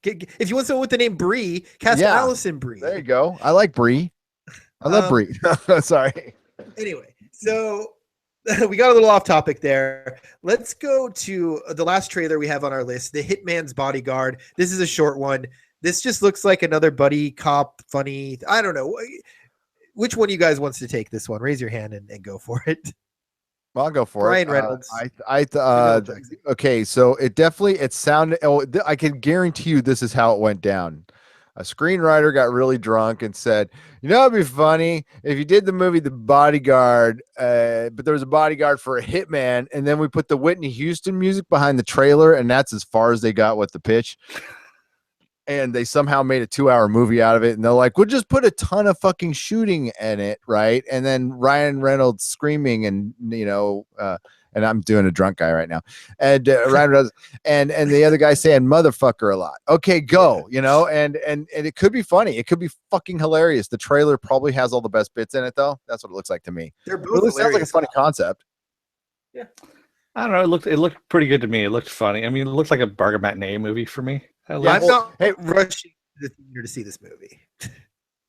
If you want someone with the name Brie, cast Yeah. Allison Brie. There you go. I like Brie. I love Brie. Sorry. Anyway, so we got a little off topic there. Let's go to the last trailer we have on our list, The Hitman's Bodyguard. This is a short one. This just looks like another buddy cop funny. I don't know. Which one of you guys wants to take this one? Raise your hand and go for it. Well, I'll go for Ryan it. Reynolds. Jackson. Okay, so it sounded. Oh, I can guarantee you this is how it went down. A screenwriter got really drunk and said, "You know, it'd be funny if you did the movie The Bodyguard, but there was a bodyguard for a hitman, and then we put the Whitney Houston music behind the trailer, and that's as far as they got with the pitch." And they somehow made a 2-hour movie out of it. And they're like, we'll just put a ton of fucking shooting in it. Right. And then Ryan Reynolds screaming and, you know, and I'm doing a drunk guy right now. And Ryan Reynolds and the other guy saying motherfucker a lot. Okay, go, you know, and it could be funny. It could be fucking hilarious. The trailer probably has all the best bits in it though. That's what it looks like to me. They're both It sounds like a hilarious. funny concept. Yeah. I don't know. It looked pretty good to me. It looked funny. I mean, it looked like a bargain matinee movie for me. I'm well, not hey- rushing to the theater to see this movie.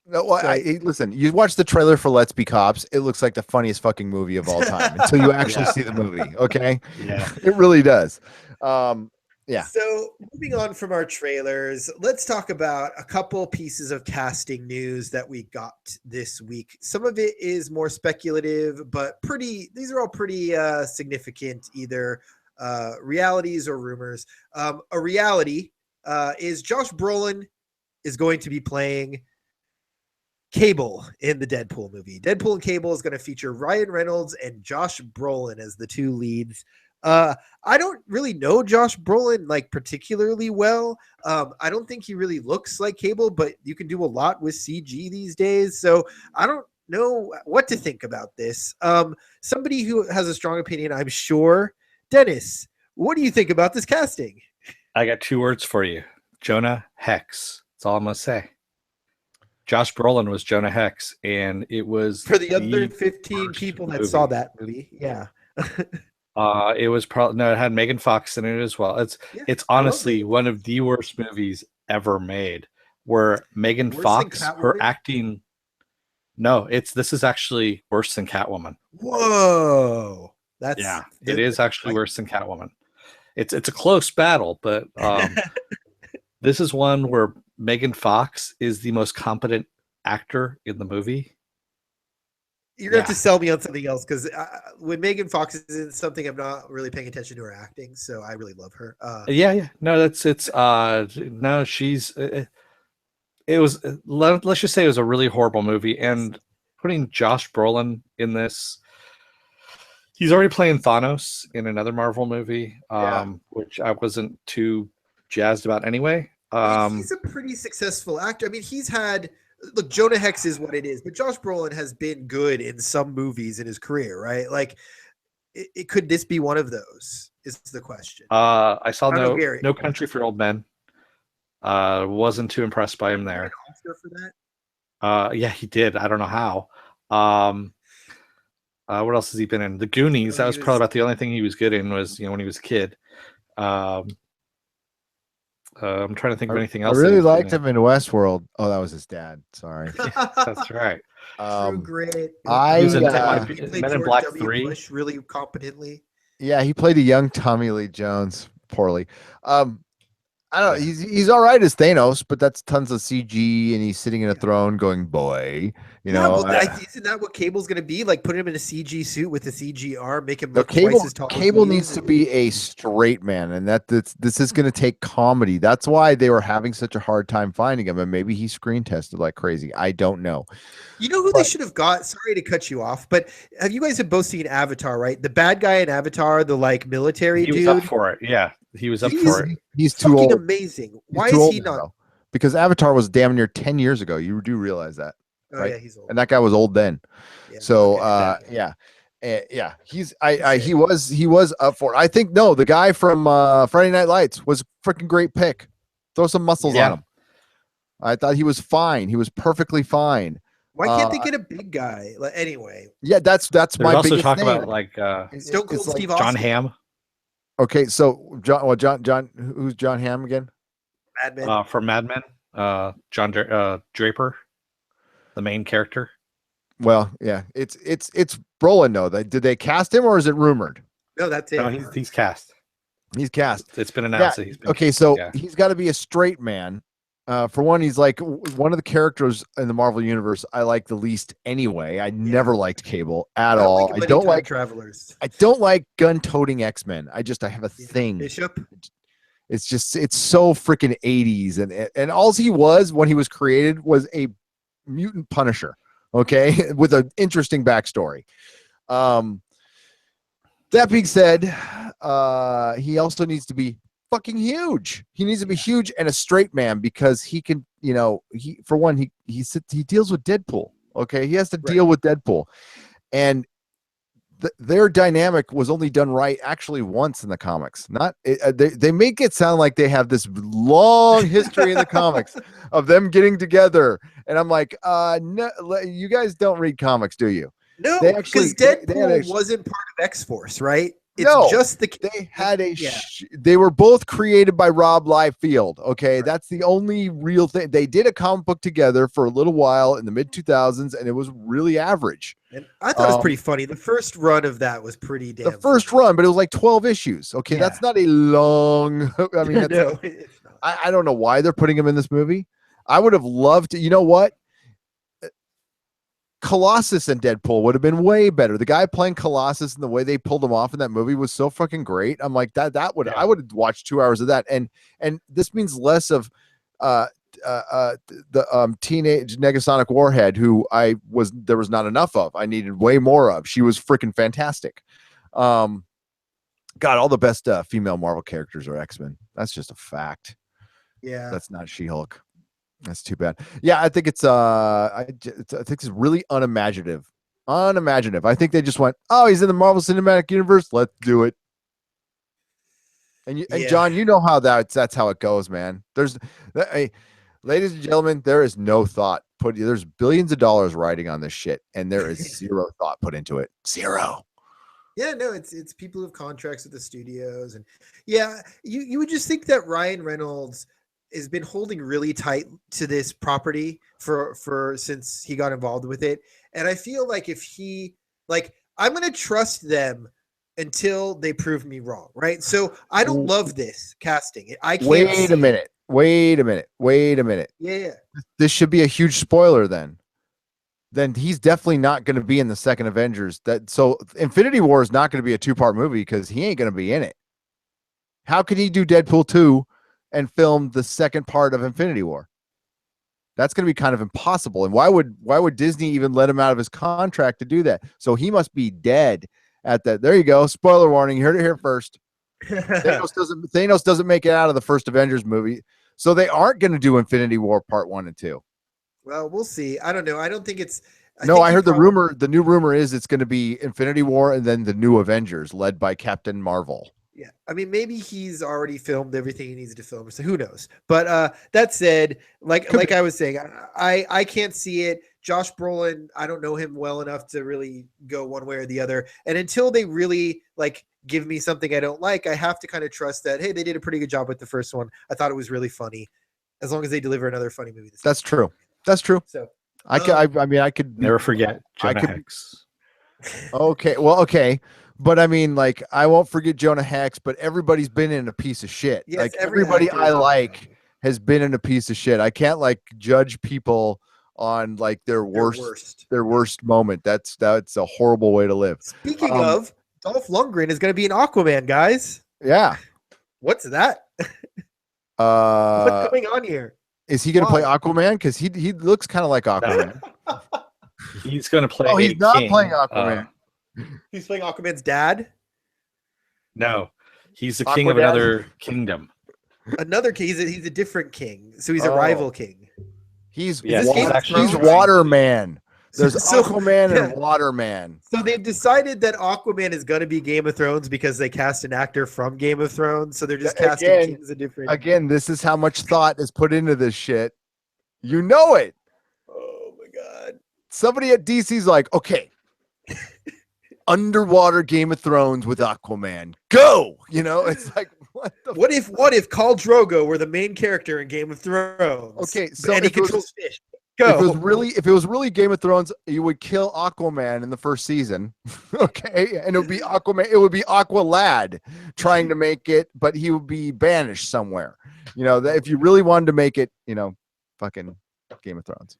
No, well, So- listen, you watch the trailer for Let's Be Cops. It looks like the funniest fucking movie of all time until you actually see the movie. Okay. Yeah. It really does. Yeah. So moving on from our trailers, let's talk about a couple pieces of casting news that we got this week. Some of it is more speculative, but these are all pretty significant, either realities or rumors. A reality is Josh Brolin is going to be playing Cable in the Deadpool movie. Deadpool and Cable is going to feature Ryan Reynolds and Josh Brolin as the two leads. I don't really know Josh Brolin like particularly well. I don't think he really looks like Cable, but you can do a lot with CG these days. So I don't know what to think about this. Somebody who has a strong opinion, I'm sure. Dennis, what do you think about this casting? I got 2 words for you. Jonah Hex. That's all I'm going to say. Josh Brolin was Jonah Hex, and it was For the other 15 worst people that movie. saw that movie. Yeah. It was probably no, it had Megan Fox in it as well. It's I love honestly it. one of the worst movies ever made. Where Megan Worse than Fox, her Catwoman? acting. No, this is actually worse than Catwoman. Whoa. That's It is actually worse than Catwoman. It's a close battle, but this is one where Megan Fox is the most competent actor in the movie. You're going to have to sell me on something else because when Megan Fox is in something, I'm not really paying attention to her acting. So I really love her. Yeah. No, no, she's. It was. Let's just say it was a really horrible movie, and putting Josh Brolin in this. He's already playing Thanos in another Marvel movie, which I wasn't too jazzed about anyway. He's a pretty successful actor. I mean, look, Jonah Hex is what it is, but Josh Brolin has been good in some movies in his career, right? Like, could this be one of those? Is the question. I saw I don't know, Gary. No Country for Old Men. Wasn't too impressed by him there. An Oscar for that? Yeah, he did. I don't know how. What else has he been in? The Goonies. That was probably about the only thing he was good in was when he was a kid. I'm trying to think of anything else. I really liked him in Westworld. Oh, that was his dad. Sorry. That's right. True Grit. I- He Men played in George Black W. 3. Bush really competently. Yeah, he played a young Tommy Lee Jones. poorly. I don't know. He's all right as Thanos, but that's tons of CG, and he's sitting in a throne going, boy, you know. Well, isn't that what Cable's going to be? Like, put him in a CG suit with a CG arm, make him No, look twice as tall. Cable needs to be a straight man, and this is going to take comedy. That's why they were having such a hard time finding him, and maybe he screen tested like crazy. I don't know. You know who they should have got? Sorry to cut you off, but have you guys both seen Avatar, right? The bad guy in Avatar, the like military dude. He was up for it. Yeah, he was up for it. He's too old. Amazing. Why is he not? Though. Because Avatar was damn near 10 years ago. You do realize that, right? Yeah, he's old. And that guy was old then. Yeah. So yeah. He was up for it. I think the guy from Friday Night Lights was a freaking great pick. Throw some muscles on him. I thought he was fine. He was perfectly fine. Why can't they get a big guy? Like, anyway. Yeah, that's my also biggest talk thing. about like Stone Cold Steve like Austin. John Hamm. Okay, so John, who's John Hamm again? Mad Men. From Mad Men. John Draper, the main character. Well, yeah, it's Brolin though. Did they cast him or is it rumored? No, that's it. No, he's cast. He's cast. It's been announced that he's been okay. cast. So Yeah. he's got to be a straight man. For one, he's like one of the characters in the Marvel universe I like the least anyway. I never liked Cable at all. I don't like Travelers. I don't like gun-toting X-Men. I have a thing. Bishop. It's so freaking 80s, and all he was when he was created was a mutant Punisher. Okay, with an interesting backstory. That being said, he also needs to be fucking huge. He needs to be huge and a straight man because he can, he deals with Deadpool. Okay, he has to deal with Deadpool, and their dynamic was only done right actually once in the comics. They make it sound like they have this long history in the comics of them getting together, and I'm like, no, you guys don't read comics, do you? No, because Deadpool wasn't part of X-Force, right? It's just they had they were both created by Rob Liefeld. Okay, right. That's the only real thing. They did a comic book together for a little while in the mid 2000s, and it was really average. And I thought it was pretty funny. The first run of that was pretty damn. The first run, but it was like 12 issues. Okay, that's not a long. I mean, no, it's not. I don't know why they're putting him in this movie. I would have loved to. You know what? Colossus and Deadpool would have been way better. The guy playing Colossus and the way they pulled him off in that movie was so fucking great. I'm like I would have watched 2 hours of that. And this means less of the teenage Negasonic Warhead, who there was not enough of. I needed way more of. She was freaking fantastic. God, all the best female Marvel characters are X-Men. That's just a fact. Yeah, that's not She-Hulk. That's too bad. Yeah, I think it's I think it's really unimaginative. I think they just went, oh, he's in the Marvel Cinematic Universe. Let's do it. And John, you know how that's how it goes, man. Ladies and gentlemen, there is no thought there's billions of dollars riding on this shit, and there is zero thought put into it. Zero. Yeah, no, it's people who have contracts with the studios, and you would just think that Ryan Reynolds has been holding really tight to this property for since he got involved with it. And I feel like I'm going to trust them until they prove me wrong. Right. So I don't love this casting. I can't wait a minute. Yeah. This should be a huge spoiler then he's definitely not going to be in the second Avengers. So Infinity War is not going to be a 2-part movie because he ain't going to be in it. How could he do Deadpool 2 and film the second part of Infinity War? That's going to be kind of impossible. And why would Disney even let him out of his contract to do that? So he must be dead at that. There you go. Spoiler warning. You heard it here first. Thanos doesn't make it out of the first Avengers movie. So they aren't going to do Infinity War Part 1 and 2. Well, we'll see. I don't know. I don't think it's. I heard the rumor. The new rumor is it's going to be Infinity War and then the new Avengers led by Captain Marvel. Yeah, I mean, maybe he's already filmed everything he needs to film, so who knows? But that said, like I was saying, I can't see it. Josh Brolin, I don't know him well enough to really go one way or the other. And until they really give me something I don't like, I have to kind of trust that, hey, they did a pretty good job with the first one. I thought it was really funny. As long as they deliver another funny movie. That's true. So I could never forget Jonah Hex. Okay. Well, okay. But I mean, like, I won't forget Jonah Hex, but everybody's been in a piece of shit. Yes, like every everybody actor I is. like has been in a piece of shit. I can't like judge people on like their worst moment. That's a horrible way to live. Speaking of, Dolph Lundgren is going to be an Aquaman, guys. Yeah. What's that? What's going on here? Is he going to play Aquaman? Because he looks kind of like Aquaman. No. He's going to play. Oh, he's not playing Aquaman. He's playing Aquaman's dad. No, he's the king of another kingdom. Another king. He's a different king. So he's a rival king. He's actually Waterman. There's So- Aquaman yeah. and Waterman. So they've decided that Aquaman is going to be Game of Thrones because they cast an actor from Game of Thrones. So they're just casting kings a different. Again, this is how much thought is put into this shit. You know it. Oh my god. Somebody at DC's like, okay, underwater Game of Thrones with Aquaman. Go! You know, it's like, what if Khal Drogo were the main character in Game of Thrones? Okay, so and he if it was- controls fish. Go. If it was really Game of Thrones, you would kill Aquaman in the first season. Okay. And it would be Aquaman, it would be Aqua Lad trying to make it, but he would be banished somewhere. You know, that if you really wanted to make it, you know, fucking Game of Thrones.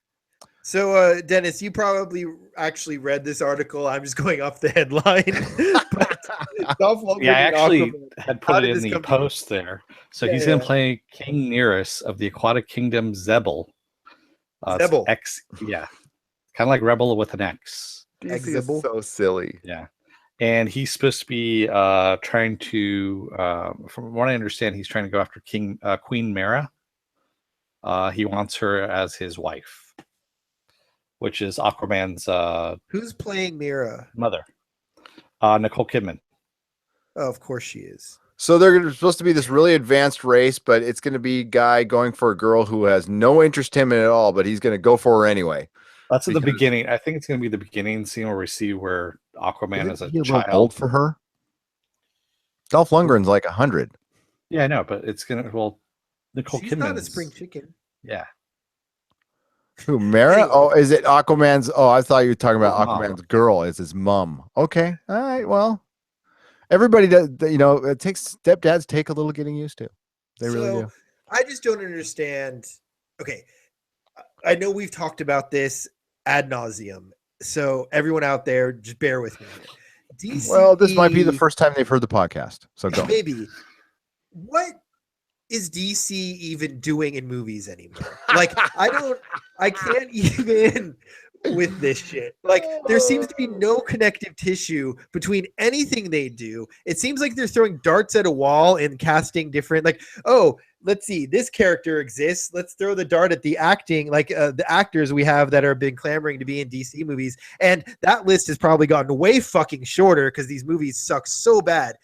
So, Dennis, you probably actually read this article. I'm just going off the headline. Dolph Lundgren Yeah, I and actually Aquaman. had How put did it in this the come to- post there. So Yeah, he's going to play King Nereus of the aquatic kingdom Zebel. It's Zebel. X, yeah, kind of like Rebel with an X. DC is so silly. Yeah, and he's supposed to be trying to, from what I understand, he's trying to go after Queen Mara. He wants her as his wife, which is Aquaman's Who's playing Mira? mother, Nicole Kidman. Oh, of course she is. So they're supposed to be this really advanced race, but it's going to be a guy going for a girl who has no interest in him at all, but he's going to go for her anyway. That's at the beginning. I think it's going to be the beginning scene where we see where Aquaman is a child. Old for her. Dolph Lundgren's like 100. Yeah, I know, but it's gonna. Well, Nicole She's Kidman. not a spring chicken. Yeah. Who, Mara? Anyway. Oh, is it Aquaman's? Oh, I thought you were talking about His mom. Aquaman's girl. Is his mom? Okay, all right. Well, everybody does. You know, it takes stepdads take a little getting used to. They really do. I just don't understand. Okay, I know we've talked about this ad nauseum. So everyone out there, just bear with me. DC, Well, this might be the first time they've heard the podcast. So go. Maybe. What is DC even doing in movies anymore? Like, I can't even with this shit. Like, there seems to be no connective tissue between anything they do. It seems like they're throwing darts at a wall and casting different, like, oh, let's see, this character exists. Let's throw the dart at the acting, like the actors we have that have been clamoring to be in DC movies. And that list has probably gotten way fucking shorter because these movies suck so bad.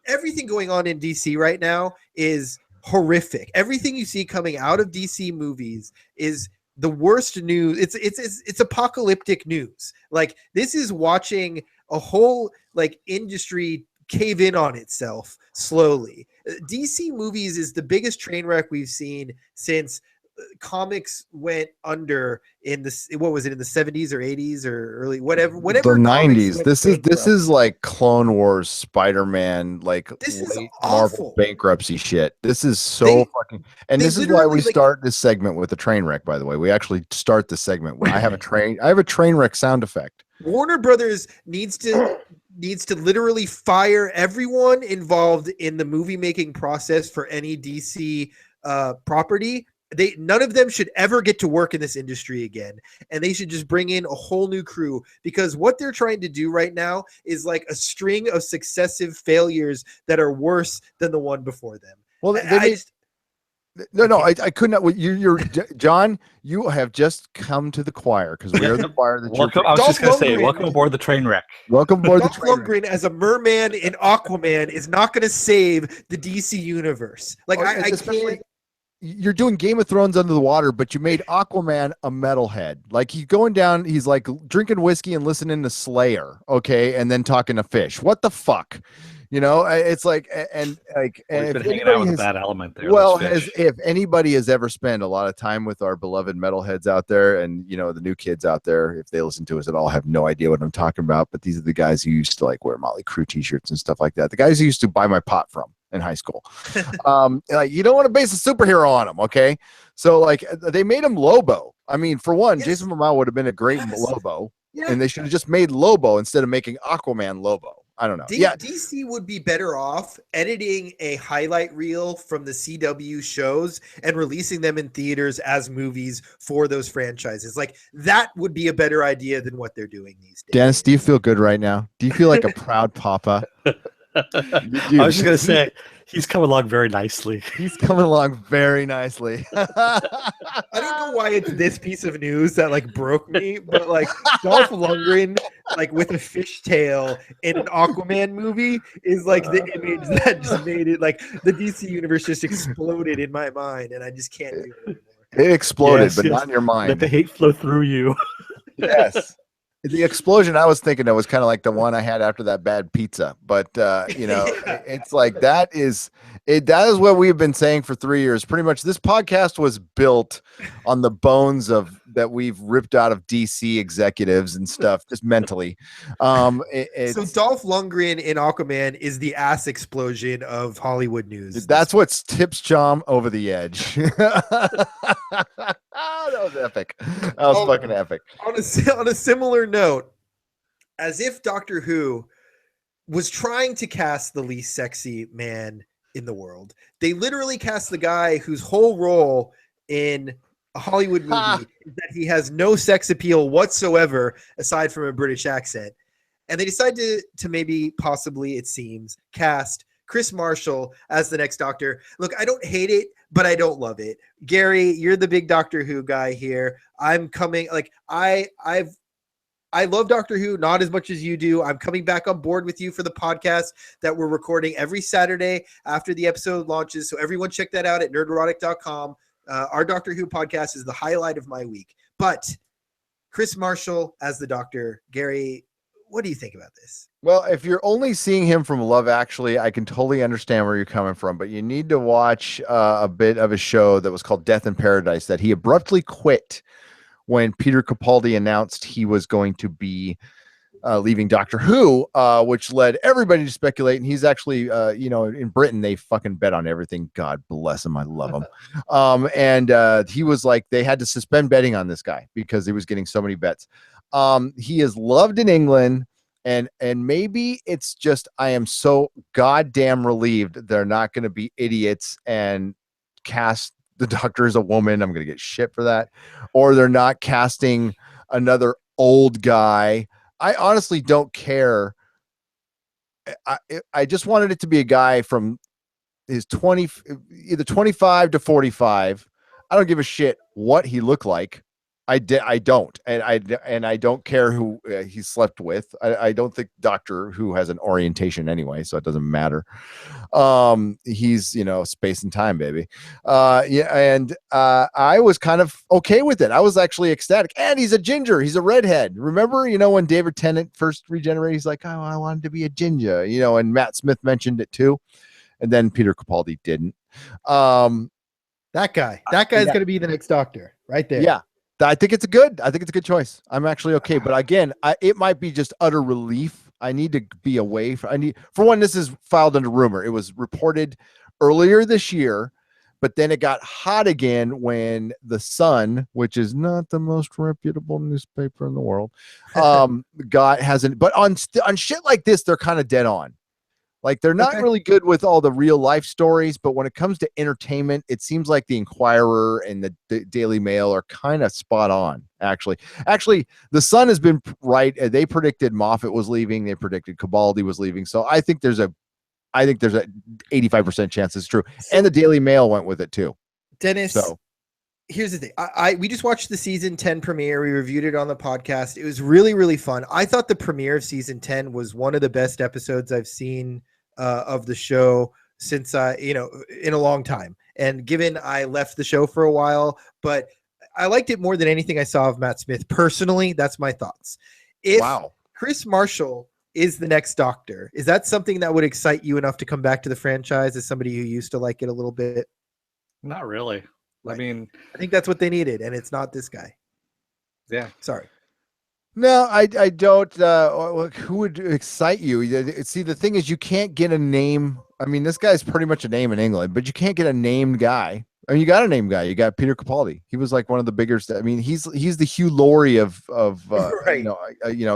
Everything going on in DC right now is horrific. Everything you see coming out of DC movies is the worst news. It's apocalyptic news. Like, this is watching a whole like industry cave in on itself slowly. DC movies is the biggest train wreck we've seen since comics went under in the, what was it, in the 70s or 80s or early whatever The comics 90s. went This bankrupt. is like Clone Wars, Spider-Man, like This is late awful. Marvel bankruptcy shit. This is so They- fucking. And they this is why we literally, like- start this segment with a train wreck. By the way, we actually start the segment. I have a train wreck sound effect. Warner Brothers needs to literally fire everyone involved in the movie making process for any DC property. None of them should ever get to work in this industry again, and they should just bring in a whole new crew, because what they're trying to do right now is like a string of successive failures that are worse than the one before them. Well, I could not. You're John. You have just come to the choir because we are the choir that Welcome, you're. I was just going to say, Lundgren- welcome aboard the train wreck. Welcome aboard the Dolph train wreck. Lundgren as a merman in Aquaman is not going to save the DC universe. Like, Oh, I especially- can't. You're doing Game of Thrones under the water, but you made Aquaman a metalhead. Like, he's going down, he's like drinking whiskey and listening to Slayer, okay, and then talking to fish. What the fuck? You know, it's like, and like, Well, he's and been if hanging out anybody with a has, bad element there. well, Those fish. if anybody has ever spent a lot of time with our beloved metalheads out there, and you know the new kids out there, if they listen to us at all, have no idea what I'm talking about. But these are the guys who used to like wear Motley Crue T-shirts and stuff like that. The guys who used to buy my pot from in high school. Like you don't want to base a superhero on them, okay? So like they made him Lobo. I mean, for one, Yes. Jason Momoa would have been a great Yes. Lobo, Yeah. and they should have just made Lobo instead of making Aquaman Lobo. I don't know. Yeah, DC would be better off editing a highlight reel from the CW shows and releasing them in theaters as movies for those franchises. Like that would be a better idea than what they're doing these days. Dennis, do you feel good right now? Do you feel like a proud papa? I was just gonna say he's coming along very nicely. He's coming along very nicely. I don't know why it's this piece of news that like broke me, but like Dolph Lundgren, like with a fishtail in an Aquaman movie, is like the image that just made it like the DC universe just exploded in my mind, and I just can't do it anymore. It exploded, Yes, but yes. not in your mind. Let the hate flow through you. Yes. The explosion I was thinking of was kind of like the one I had after that bad pizza, but you know, it's like that is what we've been saying for 3 years. Pretty much, this podcast was built on the bones of that we've ripped out of DC executives and stuff, just mentally. So Dolph Lundgren in Aquaman is the ass explosion of Hollywood news. That's what tips John over the edge. That was epic. That was fucking epic. On a similar note, as if Doctor Who was trying to cast the least sexy man in the world, they literally cast the guy whose whole role in a Hollywood movie is that he has no sex appeal whatsoever aside from a British accent. And they decided to maybe, possibly, it seems, cast Chris Marshall as the next Doctor. Look, I don't hate it, but I don't love it. Gary, you're the big Doctor Who guy here. I'm coming, like, I love Doctor Who, not as much as you do. I'm coming back on board with you for the podcast that we're recording every Saturday after the episode launches. So everyone check that out at nerdrotic.com. Our Doctor Who podcast is the highlight of my week. But Chris Marshall as the Doctor, Gary, what do you think about this? Well, if you're only seeing him from Love Actually, I can totally understand where you're coming from, but you need to watch a bit of a show that was called Death in Paradise that he abruptly quit when Peter Capaldi announced he was going to be leaving Doctor Who, which led everybody to speculate. And he's actually, you know, in Britain, they fucking bet on everything. God bless him. I love him. And he was like, they had to suspend betting on this guy because he was getting so many bets. He is loved in England. And maybe it's just, I am so goddamn relieved they're not going to be idiots and cast the Doctor as a woman. I'm going to get shit for that. Or they're not casting another old guy. I honestly don't care. I just wanted it to be a guy from his either 25 to 45. I don't give a shit what he looked like. I don't, and I don't care who he slept with. I don't think Doctor Who has an orientation anyway, so it doesn't matter. He's, you know, space and time, baby. Yeah, and I was kind of okay with it. I was actually ecstatic. And he's a ginger. He's a redhead. Remember, you know, when David Tennant first regenerated, he's like, oh, I wanted to be a ginger, you know, and Matt Smith mentioned it too, and then Peter Capaldi didn't. That guy's going to be the next Doctor, right there. Yeah. I think it's a good choice. I'm actually okay. But again, it might be just utter relief. I need to be away. For one, this is filed under rumor. It was reported earlier this year, but then it got hot again when The Sun, which is not the most reputable newspaper in the world, but on shit like this, they're kind of dead on. Like they're not really good with all the real life stories, but when it comes to entertainment, it seems like the Inquirer and the Daily Mail are kind of spot on. Actually, The Sun has been right. They predicted Moffat was leaving. They predicted Capaldi was leaving. So I think there's a 85% chance it's true. And the Daily Mail went with it too. Dennis, here's the thing. We just watched the season 10 premiere. We reviewed it on the podcast. It was really, really fun. I thought the premiere of season 10 was one of the best episodes I've seen of the show since in a long time. And given I left the show for a while, but I liked it more than anything I saw of Matt Smith personally. That's my thoughts. If Chris Marshall is the next Doctor. Is that something that would excite you enough to come back to the franchise as somebody who used to like it a little bit? Not really. Right. I mean, I think that's what they needed, and it's not this guy. yeah. Sorry. No, I don't. Who would excite you? See, the thing is, you can't get a name. I mean, this guy's pretty much a name in England, but you can't get a named guy. I mean, you got a named guy. You got Peter Capaldi. He was like one of the biggest. I mean, he's the Hugh Laurie of Right.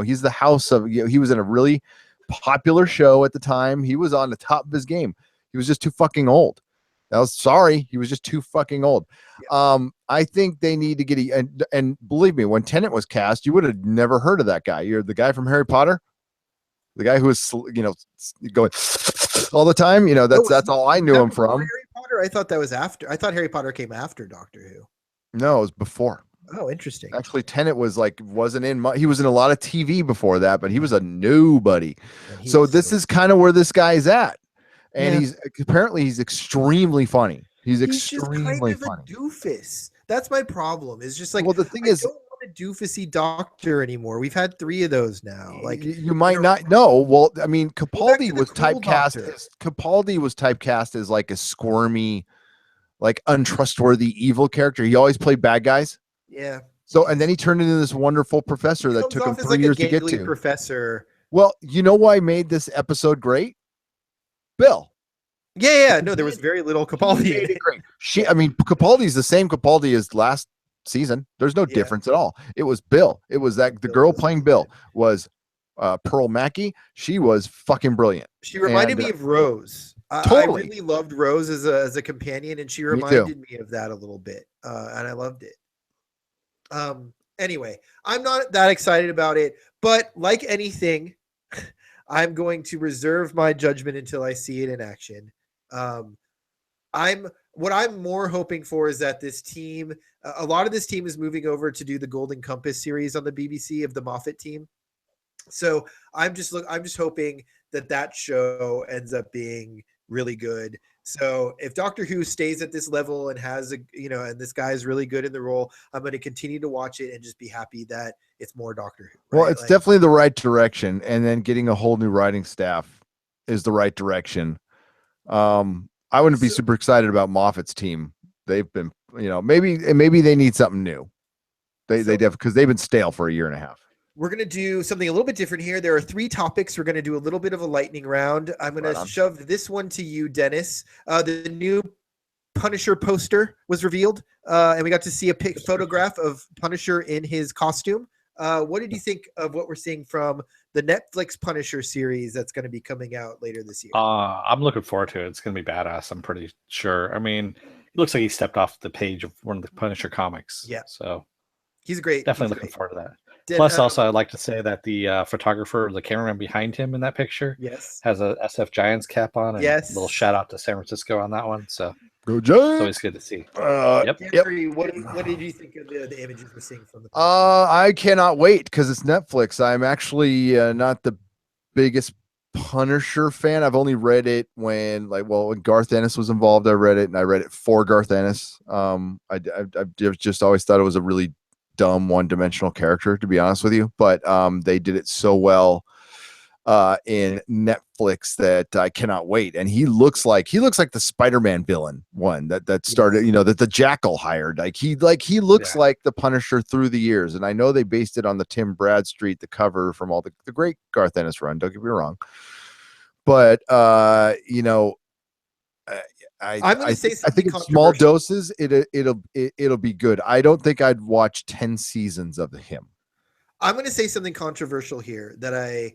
he's the house of. He was in a really popular show at the time. He was on the top of his game. He was just too fucking old. I was sorry, he was just too fucking old. Yeah. I think they need to get and believe me, when Tennant was cast, you would have never heard of that guy. You're the guy from Harry Potter, the guy who was going all the time. That's all I knew him from. Harry Potter. I thought that was after. I thought Harry Potter came after Doctor Who. No, it was before. Oh, interesting. Actually, Tennant wasn't in. He was in a lot of TV before that, but he was a nobody. So this is kind of where this guy's at. And he's extremely funny. He's extremely just funny. A doofus. That's my problem. It's just like, well, the thing is, I don't want a doofusy Doctor anymore. We've had 3 of those now. Like, you might not know. Well, I mean, Capaldi was typecast as like a squirmy, like untrustworthy evil character. He always played bad guys. Yeah. So, and then he turned into this wonderful professor that took him 3 years to get to. Professor. Well, you know why I made this episode great? Bill. Yeah. No, there was very little Capaldi in it. Capaldi's the same Capaldi as last season. There's no difference at all. It was Bill. It was the girl playing Bill was Pearl Mackie. She was fucking brilliant. She reminded me of Rose. Totally. I really loved Rose as a companion, and she reminded me of that a little bit, and I loved it. Anyway, I'm not that excited about it, but like anything, I'm going to reserve my judgment until I see it in action. What I'm more hoping for is that this team, a lot of this team is moving over to do the Golden Compass series on the BBC of the Moffat team. So I'm just hoping that show ends up being really good. So if Doctor Who stays at this level and has and this guy is really good in the role, I'm going to continue to watch it and just be happy that it's more Doctor Who. Right? Well, it's definitely the right direction. And then getting a whole new writing staff is the right direction. I wouldn't be super excited about Moffat's team. They've been, maybe they need something new. Because they've been stale for a year and a half. We're going to do something a little bit different here. There are 3 topics. We're going to do a little bit of a lightning round. I'm going to shove this one to you, Dennis. The new Punisher poster was revealed, and we got to see a photograph of Punisher in his costume. What did you think of what we're seeing from the Netflix Punisher series that's going to be coming out later this year? I'm looking forward to it. It's going to be badass, I'm pretty sure. I mean, it looks like he stepped off the page of one of the Punisher comics. Yeah. So he's great. Definitely looking forward to that. Plus, also, I'd like to say that the photographer, the cameraman behind him in that picture, has a SF Giants cap on. And a little shout out to San Francisco on that one. So go Giants! It's always good to see. Yep. What did you think of the images we're seeing from the? I cannot wait because it's Netflix. I'm actually not the biggest Punisher fan. I've only read it when Garth Ennis was involved. I read it, and I read it for Garth Ennis. I just always thought it was a really dumb one-dimensional character, to be honest with you, but they did it so well in Netflix that I cannot wait. And he looks like the Spider-Man villain one that started, that the Jackal hired. He looks like the Punisher through the years. And I know they based it on the Tim Bradstreet, the cover from all the great Garth Ennis run, don't get me wrong, but I think in small doses it'll be good. I don't think I'd watch 10 seasons of him. I'm going to say something controversial here that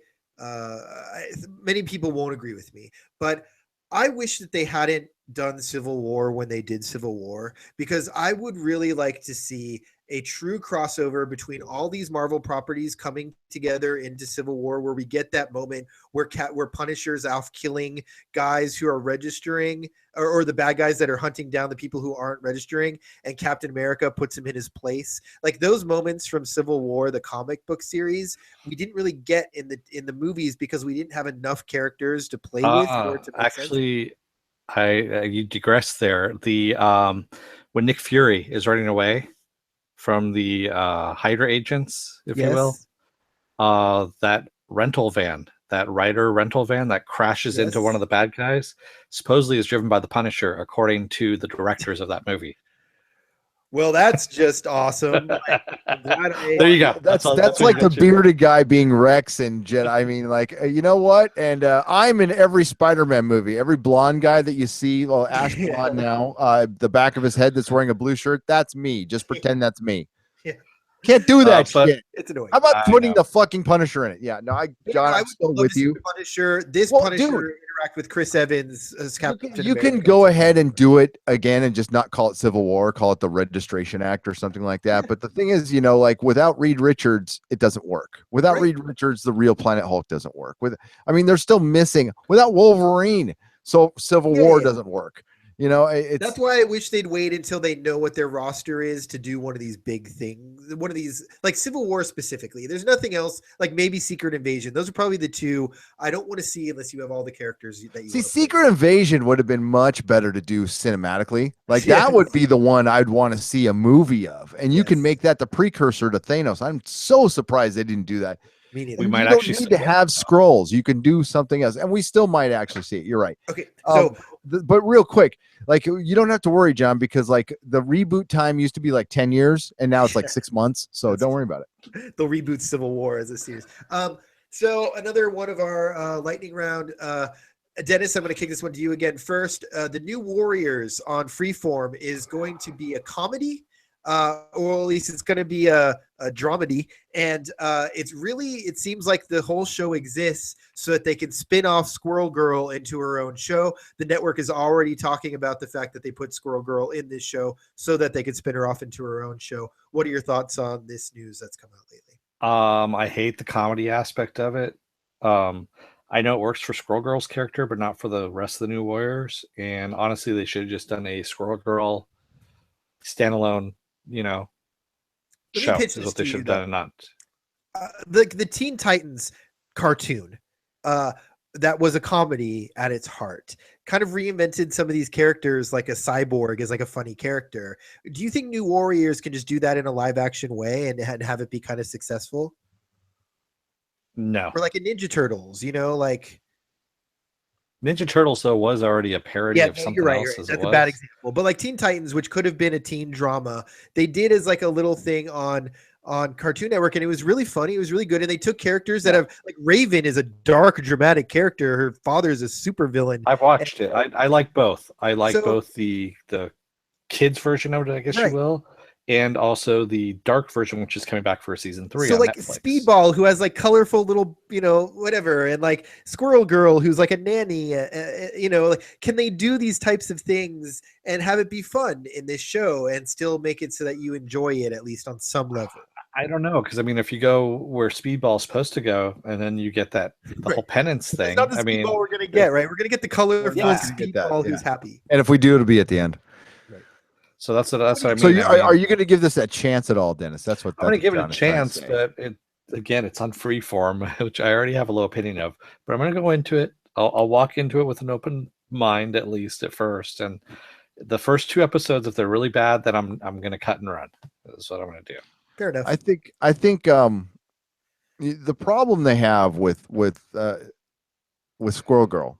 many people won't agree with me, but I wish that they hadn't done Civil War when they did Civil War, because I would really like to see a true crossover between all these Marvel properties coming together into Civil War, where we get that moment where Punisher's out killing guys who are registering, or the bad guys that are hunting down the people who aren't registering, and Captain America puts him in his place. Like those moments from Civil War, the comic book series, we didn't really get in the movies because we didn't have enough characters to play with. For it to make sense. You digress there. The when Nick Fury is running away from the Hydra agents, if you will, that rental van that Ryder rental van that crashes into one of the bad guys supposedly is driven by the Punisher, according to the directors of that movie. Well, that's just awesome. Like, I'm glad There you go. That's what like you the mentioned. bearded guy being Rex and Jedi. I mean, like, you know what? And I'm in every Spider-Man movie. Every blonde guy that you see, well, Ash blonde now, the back of his head that's wearing a blue shirt, that's me. Just pretend that's me. Yeah. Can't do that But shit. It's annoying. How about I putting know. the fucking Punisher in it? Yeah, no, John, I I'm would still love with to see you. the Punisher. This Well, Punisher dude. interact with Chris Evans as Captain You can America. go ahead and do it again and just not call it Civil War, call it the Registration Act or something like that. But the thing is, like without Reed Richards, it doesn't work. Without Reed Richards, the real Planet Hulk doesn't work. They're still missing without Wolverine. So Civil War doesn't work. That's why I wish they'd wait until they know what their roster is to do one of these big things. One of these, like Civil War specifically. There's nothing else, like maybe Secret Invasion. Those are probably the two I don't want to see unless you have all the characters that you see. Secret Invasion would have been much better to do cinematically. Like Yes. that would be the one I'd want to see a movie of, and you can make that the precursor to Thanos. I'm so surprised they didn't do that. Me neither. We You might don't actually need to have scrolls. You can do something else, and we still might actually see it. You're right. Okay, so but real quick, like you don't have to worry, John, because like the reboot time used to be like 10 years, and now it's like 6 months. So don't worry about it. They'll reboot Civil War as a series. So another one of our lightning round. Dennis, I'm going to kick this one to you again first. The New Warriors on Freeform is going to be a comedy. Or at least it's going to be a dramedy, and it seems like the whole show exists so that they can spin off Squirrel Girl into her own show. The network is already talking about the fact that they put Squirrel Girl in this show so that they could spin her off into her own show. What are your thoughts on this news that's come out lately? I hate the comedy aspect of it. I know it works for Squirrel Girl's character, but not for the rest of the New Warriors. And honestly, they should have just done a Squirrel Girl standalone, show is what they should have done, and not the Teen Titans cartoon. That was a comedy at its heart. Kind of reinvented some of these characters, like a Cyborg is like a funny character. Do you think New Warriors can just do that in a live action way and have it be kind of successful? No. Or like a Ninja Turtles, like Ninja Turtles though was already a parody of something else. You're right. That's a bad example. But like Teen Titans, which could have been a teen drama, they did as like a little thing on Cartoon Network, and it was really funny. It was really good, and they took characters that have like Raven is a dark, dramatic character. Her father is a super villain. I've watched it. I like both. I like both the kids version of it, I guess you will, and also the dark version, which is coming back for season 3. So on like Netflix. Speedball, who has like colorful little, whatever, and like Squirrel Girl, who's like a nanny, like, can they do these types of things and have it be fun in this show and still make it so that you enjoy it at least on some level? I don't know, because I mean, if you go where Speedball's supposed to go, and then you get the whole penance thing. It's not the Speedball we're gonna get, right? We're gonna get the colorful Speedball who's happy. And if we do, it'll be at the end. So that's what I mean. So are you going to give this a chance at all, Dennis? That's what I'm going to give it a chance, but it's on Freeform, which I already have a low opinion of. But I'm going to go into it. I'll walk into it with an open mind, at least at first. And the first 2 episodes, if they're really bad, then I'm going to cut and run. That's what I'm going to do. Fair enough. I think the problem they have with Squirrel Girl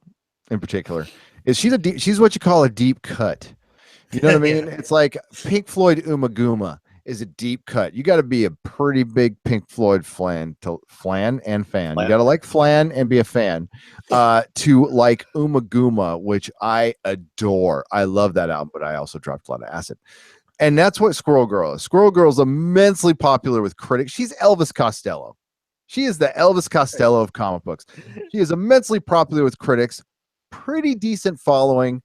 in particular is she's what you call a deep cut. You know what I mean? It's like Pink Floyd Umaguma is a deep cut. You got to be a pretty big Pink Floyd flan and fan. You got to like flan and be a fan to like Umaguma, which I adore. I love that album, but I also dropped a lot of acid. And that's what Squirrel Girl is. Squirrel Girl is immensely popular with critics. She's Elvis Costello. She is the Elvis Costello of comic books. She is immensely popular with critics, pretty decent following,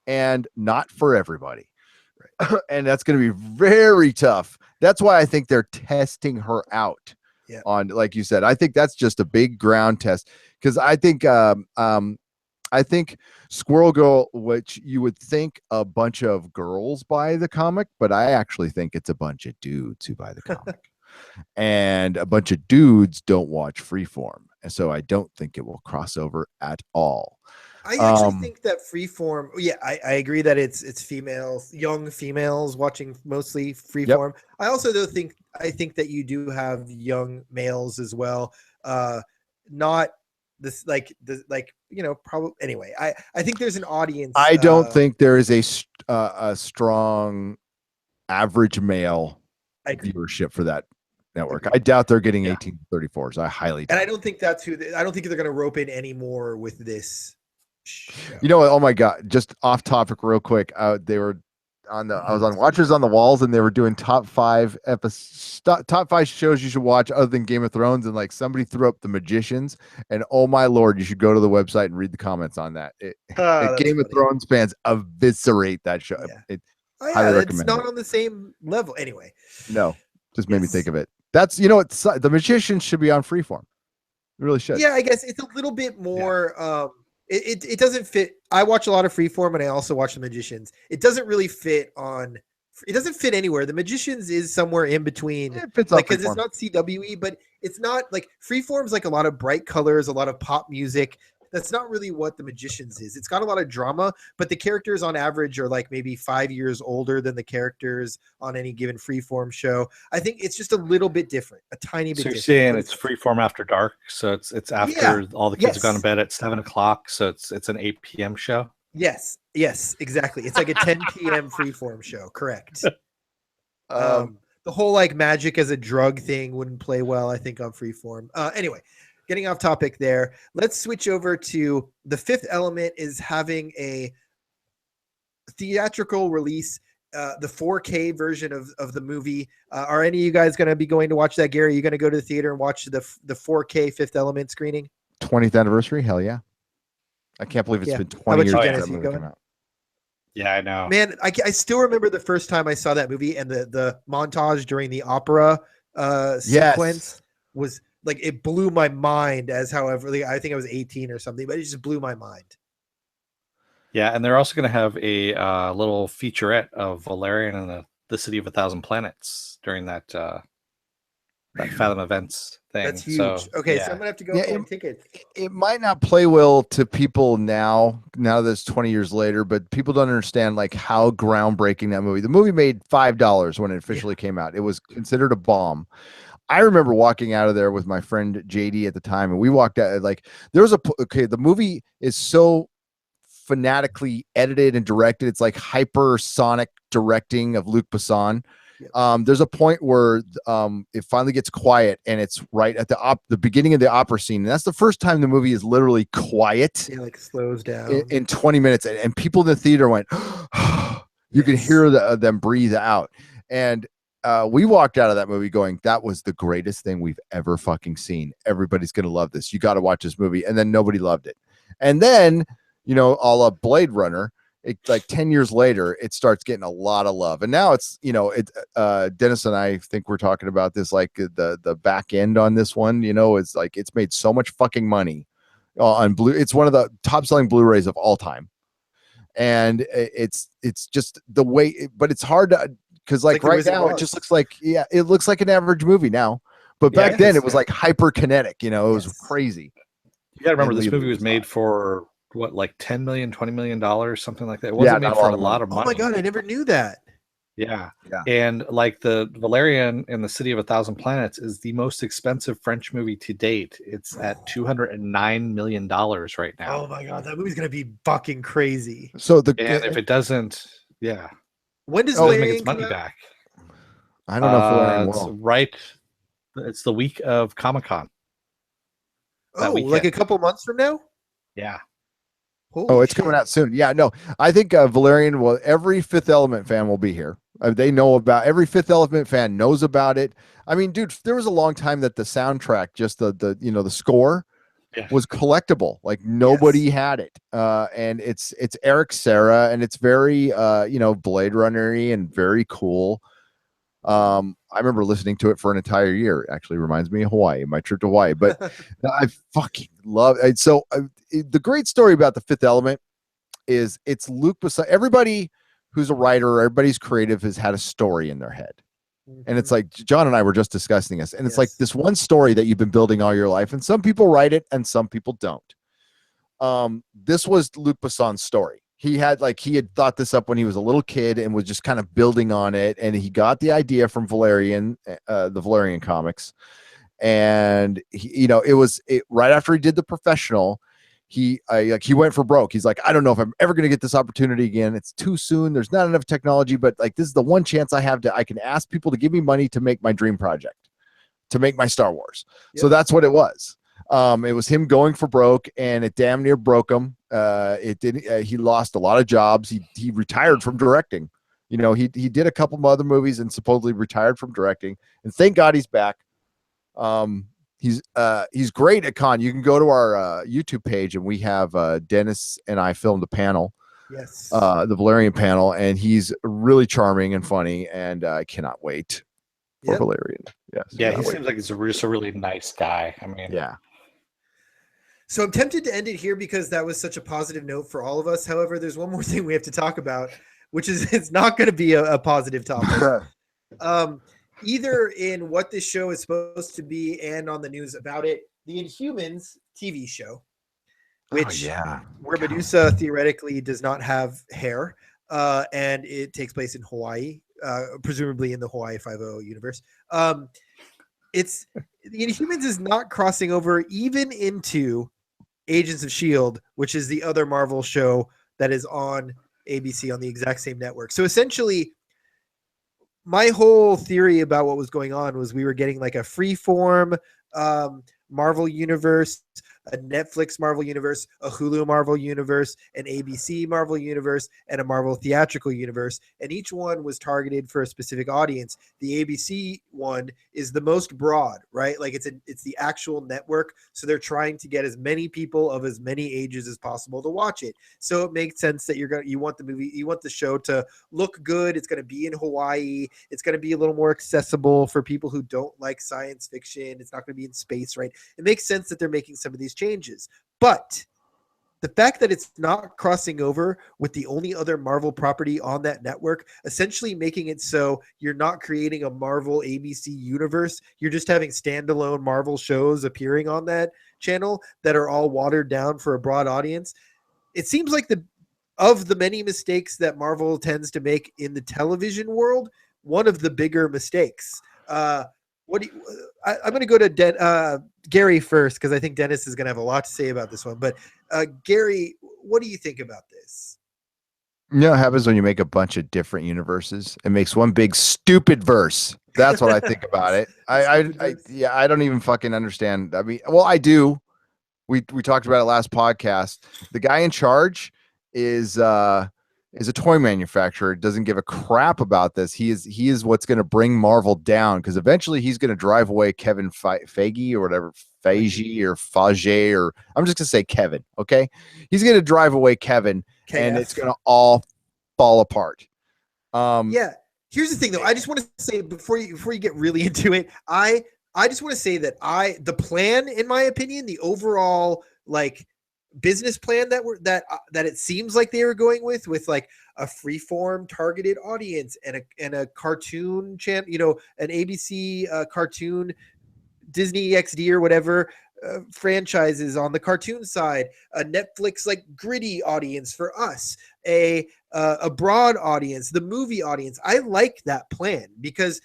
and not for everybody. And that's going to be very tough. That's why I think they're testing her out on, like you said, I think that's just a big ground test. Because I think Squirrel Girl, which you would think a bunch of girls buy the comic, but I actually think it's a bunch of dudes who buy the comic. And a bunch of dudes don't watch Freeform. And so I don't think it will cross over at all. I actually think that Freeform, I agree that it's females, young females watching mostly Freeform. Yep. I also think that you do have young males as well. Not this like probably anyway. I think there's an audience. I don't think there is a strong average male viewership for that network. I doubt they're getting 18 to 34s. I highly doubt. And I don't think that's who. I don't think they're going to rope in anymore with this show. You know what? Oh my god! Just off topic, real quick. They were on the. I was on Watchers on the Walls, and they were doing top 5 shows you should watch other than Game of Thrones, and like somebody threw up The Magicians, and oh my lord, you should go to the website and read the comments on that. Game of Thrones fans eviscerate that show. Yeah. Highly it's recommend not it. on the same level anyway. No, just made me think of it. That's The Magicians should be on Freeform. It really should. Yeah, I guess it's a little bit more. It doesn't fit. I watch a lot of Freeform, and I also watch The Magicians. It doesn't really fit on. It doesn't fit anywhere. The Magicians is somewhere in between. It fits like because it's not CWE, but it's not like Freeform's like a lot of bright colors, a lot of pop music. That's not really what The Magicians is. It's got a lot of drama, but the characters on average are like maybe 5 years older than the characters on any given Freeform show. I think it's just a little bit different, a tiny bit. So you're different. saying it's Freeform after dark, so it's after all the kids have gone to bed at 7 o'clock, so it's an 8 p.m. show. Yes, exactly. It's like a 10 p.m. Freeform show. Correct. The whole like magic as a drug thing wouldn't play well, I think, on Freeform. Anyway. Getting off topic there, let's switch over to The Fifth Element is having a theatrical release, the 4K version of the movie. Are any of you guys going to be going to watch that, Gary? Are you going to go to the theater and watch the 4K Fifth Element screening? 20th anniversary? Hell yeah. I can't believe it's been 20 years since that movie came out. Yeah, I know. Man, I still remember the first time I saw that movie, and the montage during the opera sequence was... like it blew my mind I think I was 18 or something, but it just blew my mind. Yeah, and they're also going to have a little featurette of Valerian and the City of a Thousand Planets during that Fathom Events thing. That's huge. So, okay, so I'm gonna have to go and tickets. It might not play well to people now that it's 20 years later, but people don't understand like how groundbreaking that movie. The movie made $5 when it officially came out. It was considered a bomb. I remember walking out of there with my friend JD at the time, and we walked out like there was the movie is so fanatically edited and directed. It's like hypersonic directing of Luc Besson. Yep. There's a point where it finally gets quiet, and it's right at the beginning of the opera scene. And that's the first time the movie is literally quiet. It like slows down in 20 minutes. And people in the theater went, you could hear them breathe out. And we walked out of that movie going, that was the greatest thing we've ever fucking seen. Everybody's going to love this. You got to watch this movie. And then nobody loved it. And then, a la Blade Runner, like 10 years later, it starts getting a lot of love. And now it's, Dennis and I think we're talking about this, like the back end on this one, it's like, it's made so much fucking money on It's one of the top selling Blu-rays of all time. And it's just the way, but it's hard to, because like right now it just looks like it looks like an average movie now, but back then it was like hyperkinetic. It was crazy. You gotta remember this movie was made for what, like $10 million, $20 million, something like that. It wasn't made for a lot of money. Oh my god, I never knew that. Yeah. And like the Valerian and the City of a Thousand Planets is the most expensive French movie to date. It's at $209 million right now. Oh my god, that movie's gonna be fucking crazy. So if it doesn't, when does it make its money back? I don't know if it's the week of Comic-Con. Oh, like a couple months from now? Yeah. It's coming out soon. Yeah, no, I think Valerian every Fifth Element fan will be here. They know every Fifth Element fan knows about it. I mean, dude, there was a long time that the soundtrack, just the score was collectible. Like nobody had it. And it's Eric Serra, and it's very Blade Runner-y and very cool. I remember listening to it for an entire year. It actually reminds me of Hawaii, my trip to Hawaii. But I fucking love it. So the great story about The Fifth Element is it's Luc Besson. Everybody who's a writer, everybody's creative has had a story in their head. And it's like John and I were just discussing this, and it's like this one story that you've been building all your life, and some people write it and some people don't. This was Luc Besson's story. He had thought this up when he was a little kid and was just kind of building on it, and he got the idea from Valerian, the Valerian comics, and it was right after he did The Professional. He went for broke. He's like, I don't know if I'm ever going to get this opportunity again. It's too soon. There's not enough technology, but like, this is the one chance I have I can ask people to give me money to make my dream project, to make my Star Wars. Yep. So that's what it was. It was him going for broke, and it damn near broke him. He lost a lot of jobs. He retired from directing. He did a couple of other movies and supposedly retired from directing, and thank God he's back. He's great at con. You can go to our YouTube page, and we have Dennis and I filmed a panel. Yes. The Valerian panel, and he's really charming and funny, and I cannot wait for Valerian. Yes. Yeah, he seems like he's just a really nice guy. I mean, yeah. So I'm tempted to end it here because that was such a positive note for all of us. However, there's one more thing we have to talk about, which is it's not going to be a positive topic. Either in what this show is supposed to be and on the news about it, the Inhumans TV show, which where Medusa theoretically does not have hair, and it takes place in Hawaii, presumably in the Hawaii Five-0 universe. It's the Inhumans is not crossing over even into Agents of S.H.I.E.L.D., which is the other Marvel show that is on ABC on the exact same network. So essentially, my whole theory about what was going on was we were getting like a freeform Marvel universe, a Netflix Marvel universe, a Hulu Marvel universe, an ABC Marvel universe, and a Marvel theatrical universe. And each one was targeted for a specific audience. The ABC one is the most broad, right? Like it's the actual network. So they're trying to get as many people of as many ages as possible to watch it. So it makes sense that you want the show to look good. It's going to be in Hawaii. It's going to be a little more accessible for people who don't like science fiction. It's not going to be in space, right? It makes sense that they're making some of these changes, but the fact that it's not crossing over with the only other Marvel property on that network, essentially making it so you're not creating a Marvel ABC universe. You're just having standalone Marvel shows appearing on that channel that are all watered down for a broad audience. It seems like of the many mistakes that Marvel tends to make in the television world, one of the bigger mistakes. I'm going to go to Gary first, because I think Dennis is going to have a lot to say about this one. But Gary, what do you think about this? What happens when you make a bunch of different universes? It makes one big stupid verse. That's what I think about it. I don't even fucking understand. I mean, well, I do. We talked about it last podcast. The guy in charge is a toy manufacturer. Doesn't give a crap about this. He is what's going to bring Marvel down, because eventually he's going to drive away Kevin Feige or whatever, Feige or Fage, or I'm just going to say Kevin. Okay, he's going to drive away Kevin, KF. And it's going to all fall apart. Yeah. Here's the thing, though. I just want to say before you get really into it, I just want to say that the plan, in my opinion, the overall like business plan that it seems like they were going with like a freeform targeted audience and a cartoon channel, an ABC cartoon, Disney XD or whatever franchises on the cartoon side, a Netflix like gritty audience for us, a broad audience, the movie audience. I like that plan because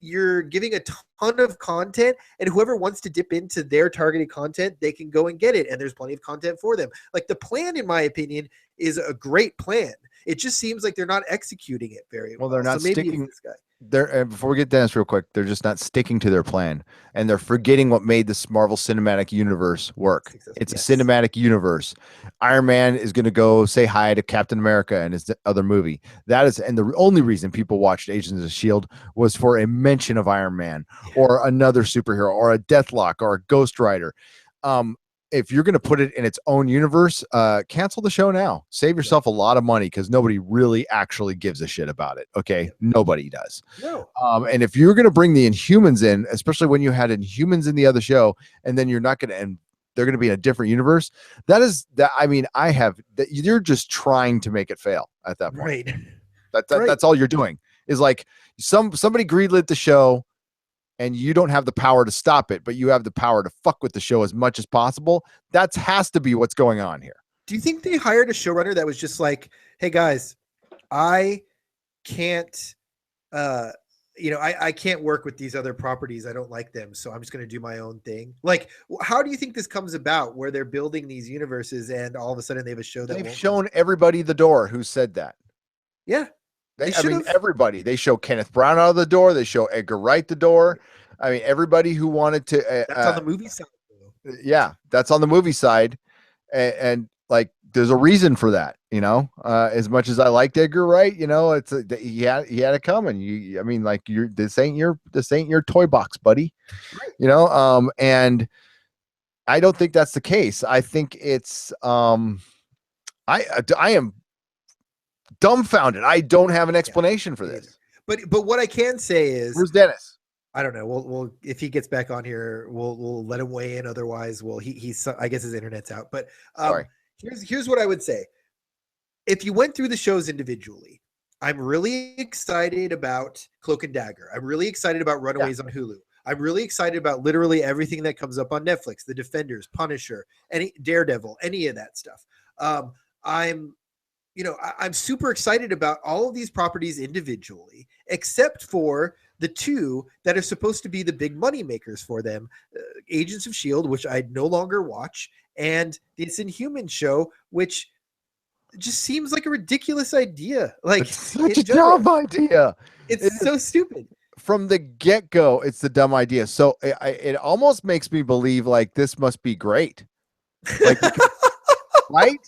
you're giving a ton of content, and whoever wants to dip into their targeted content, they can go and get it. And there's plenty of content for them. Like the plan, in my opinion, is a great plan. It just seems like they're not executing it very well. They're not so maybe sticking. It's this guy. Before we get Dennis real quick, they're just not sticking to their plan, and they're forgetting what made this Marvel Cinematic Universe work. It's a cinematic universe. Iron Man is going to go say hi to Captain America and his other movie. That is, and the only reason people watched Agents of S.H.I.E.L.D. was for a mention of Iron Man or another superhero or a Deathlock or a Ghost Rider. If you're going to put it in its own universe, cancel the show now. Save yourself a lot of money, because nobody really actually gives a shit about it. Okay, nobody does. No. And if you're going to bring the Inhumans in, especially when you had Inhumans in the other show, and then you're not going to, and they're going to be in a different universe, I mean, you're just trying to make it fail at that point. Right. That's all you're doing. Is like somebody greenlit the show, and you don't have the power to stop it, but you have the power to fuck with the show as much as possible. That has to be what's going on here. Do you think they hired a showrunner that was just like, hey guys, I can't I can't work with these other properties. I don't like them, so I'm just going to do my own thing. Like, how do you think this comes about, where they're building these universes and all of a sudden they have a show that They've won't shown everybody the door who said that. Yeah, I mean, should've. everybody. They show Kenneth Brown out of the door. They show Edgar Wright the door. I mean, everybody who wanted to. That's on the movie side. Yeah, that's on the movie side, and like, there's a reason for that. As much as I liked Edgar Wright, it's he had it coming. I mean, like, this ain't your toy box, buddy. Right. And I don't think that's the case. I think it's I am dumbfounded. I don't have an explanation for this. But what I can say is, where's Dennis? I don't know. We'll if he gets back on here, we'll let him weigh in. Otherwise, he's I guess his internet's out. But here's what I would say. If you went through the shows individually, I'm really excited about Cloak and Dagger. I'm really excited about Runaways on Hulu. I'm really excited about literally everything that comes up on Netflix, The Defenders, Punisher, Daredevil, any of that stuff. I'm super excited about all of these properties individually, except for the two that are supposed to be the big money makers for them, Agents of S.H.I.E.L.D., which I no longer watch, and this Inhumans show, which just seems like a ridiculous idea. Like, it's such a dumb idea. It's so stupid. From the get-go, it's the dumb idea. So it almost makes me believe like this must be great. Like, right?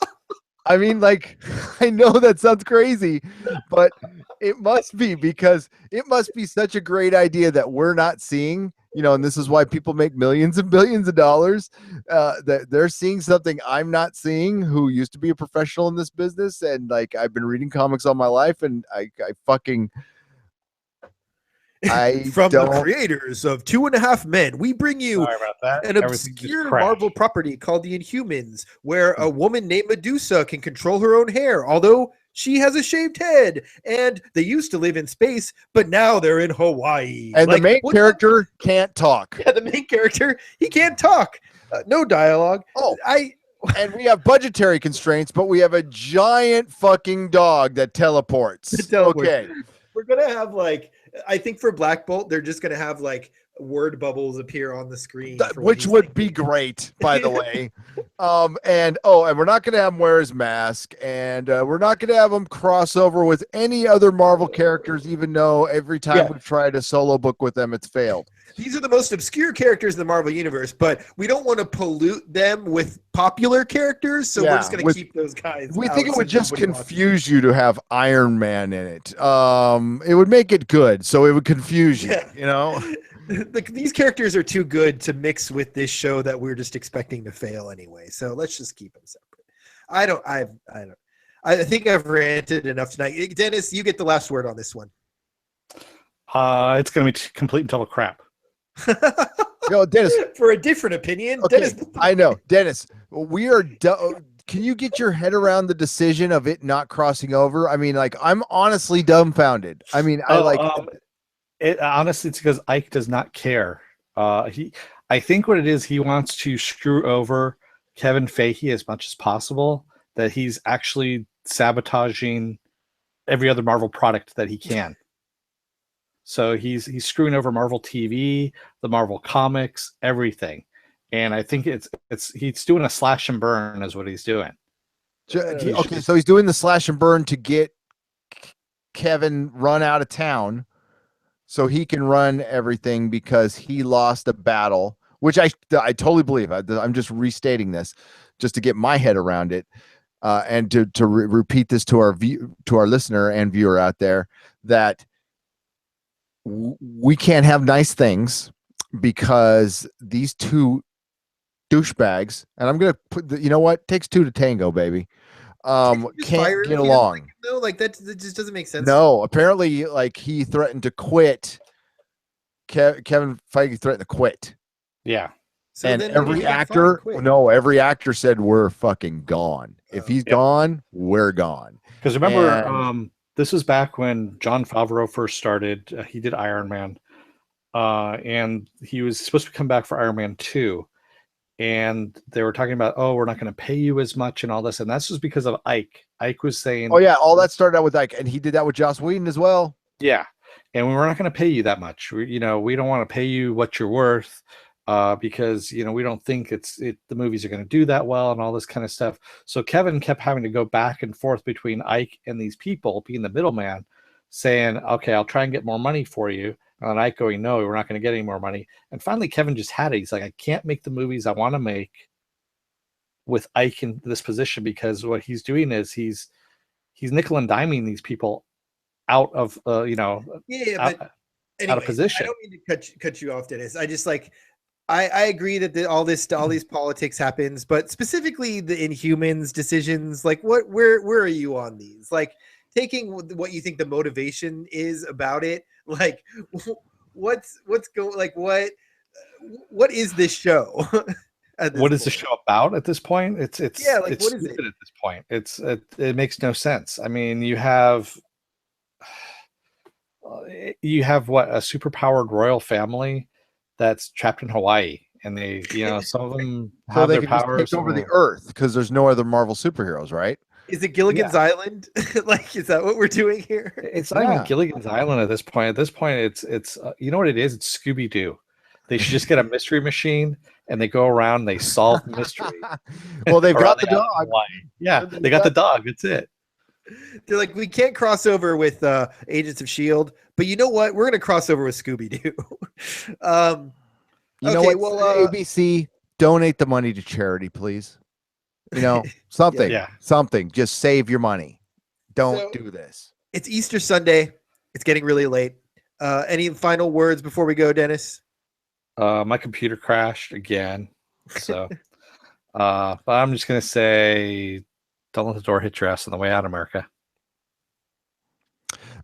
I mean, like, I know that sounds crazy, but it must be, because it must be such a great idea that we're not seeing, and this is why people make millions and billions of dollars, that they're seeing something I'm not seeing, who used to be a professional in this business. And like, I've been reading comics all my life, and I fucking... From the creators of 2.5 Men, we bring you an obscure Marvel property called the Inhumans, where a woman named Medusa can control her own hair, although she has a shaved head. And they used to live in space, but now they're in Hawaii. And the main character can't talk. Yeah, the main character, he can't talk. No dialogue. And we have budgetary constraints, but we have a giant fucking dog that teleports. Okay. We're going to have I think for Black Bolt, they're just going to have word bubbles appear on the screen, which would be great, by the way. And we're not going to have him wear his mask, and we're not going to have him cross over with any other Marvel characters, even though every time we've tried a solo book with them, it's failed. These are the most obscure characters in the Marvel universe, but we don't want to pollute them with popular characters, so we're just going to keep those guys. We think it would just confuse you to have Iron Man in it. It would make it good, so it would confuse you, These characters are too good to mix with this show that we're just expecting to fail anyway. So let's just keep them separate. I think I've ranted enough tonight. Dennis, you get the last word on this one. It's going to be complete and total crap. Dennis, for a different opinion. Okay, Dennis, I know, Dennis. We are. Can you get your head around the decision of it not crossing over? I mean, I'm honestly dumbfounded. I mean, honestly, it's because Ike does not care. I think what it is, he wants to screw over Kevin Feige as much as possible, that he's actually sabotaging every other Marvel product that he can. So he's screwing over Marvel TV, the Marvel comics, everything. And I think he's doing a slash and burn is what he's doing. Okay, so he's doing the slash and burn to get Kevin run out of town, so he can run everything, because he lost a battle, which I totally believe. I'm just restating this just to get my head around it, and to repeat this to our listener and viewer out there, that we can't have nice things because these two douchebags, and I'm gonna put what takes two to tango, baby. Can't get along. No, that just doesn't make sense. No, apparently, he threatened to quit. Kevin Feige threatened to quit. Yeah. So and every actor said, we're fucking gone. If he's gone, we're gone. Because remember, this was back when Jon Favreau first started. He did Iron Man, and he was supposed to come back for Iron Man 2. And they were talking about, we're not going to pay you as much and all this. And that's just because of Ike. Ike was saying... Oh, yeah, all that started out with Ike. And he did that with Joss Whedon as well. Yeah. and we're not going to pay you that much. We don't want to pay you what you're worth, because we don't think the movies are going to do that well and all this kind of stuff. So Kevin kept having to go back and forth between Ike and these people, being the middleman, saying, okay, I'll try and get more money for you. And Ike going, no, we're not going to get any more money. And finally, Kevin just had it. He's like, I can't make the movies I want to make with Ike in this position, because what he's doing is he's nickel and diming these people out of but anyway, out of position. I don't mean to cut you off, Dennis. I just I agree that all these politics happens, but specifically the Inhumans decisions, like where are you on these? Like, taking what you think the motivation is about it, like what's going, like what is this show? What is the show about at this point? It's like, it's what is stupid it? at this point. It makes no sense. I mean, you have what, a superpowered royal family that's trapped in Hawaii, and they, some of them So have they their can just powers take over the Earth because there's no other Marvel superheroes, right? Is it Gilligan's Island? Like, is that what we're doing here? It's not even Gilligan's Island at this point. At this point, it's you know what it is? It's Scooby Doo. They should just get a mystery machine and they go around and they solve mysteries. Well, they've got the dog. Yeah, they got the dog. That's it. They're like, we can't cross over with Agents of S.H.I.E.L.D., but you know what? We're going to cross over with Scooby-Doo. You know what? Well, ABC, donate the money to charity, please. Something. Something. Just save your money. Don't do this. It's Easter Sunday. It's getting really late. Any final words before we go, Dennis? My computer crashed again. So, but I'm just going to say, don't let the door hit your ass on the way out, America.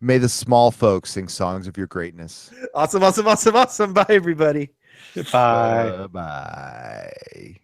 May the small folks sing songs of your greatness. Awesome. Bye, everybody. Goodbye. Bye.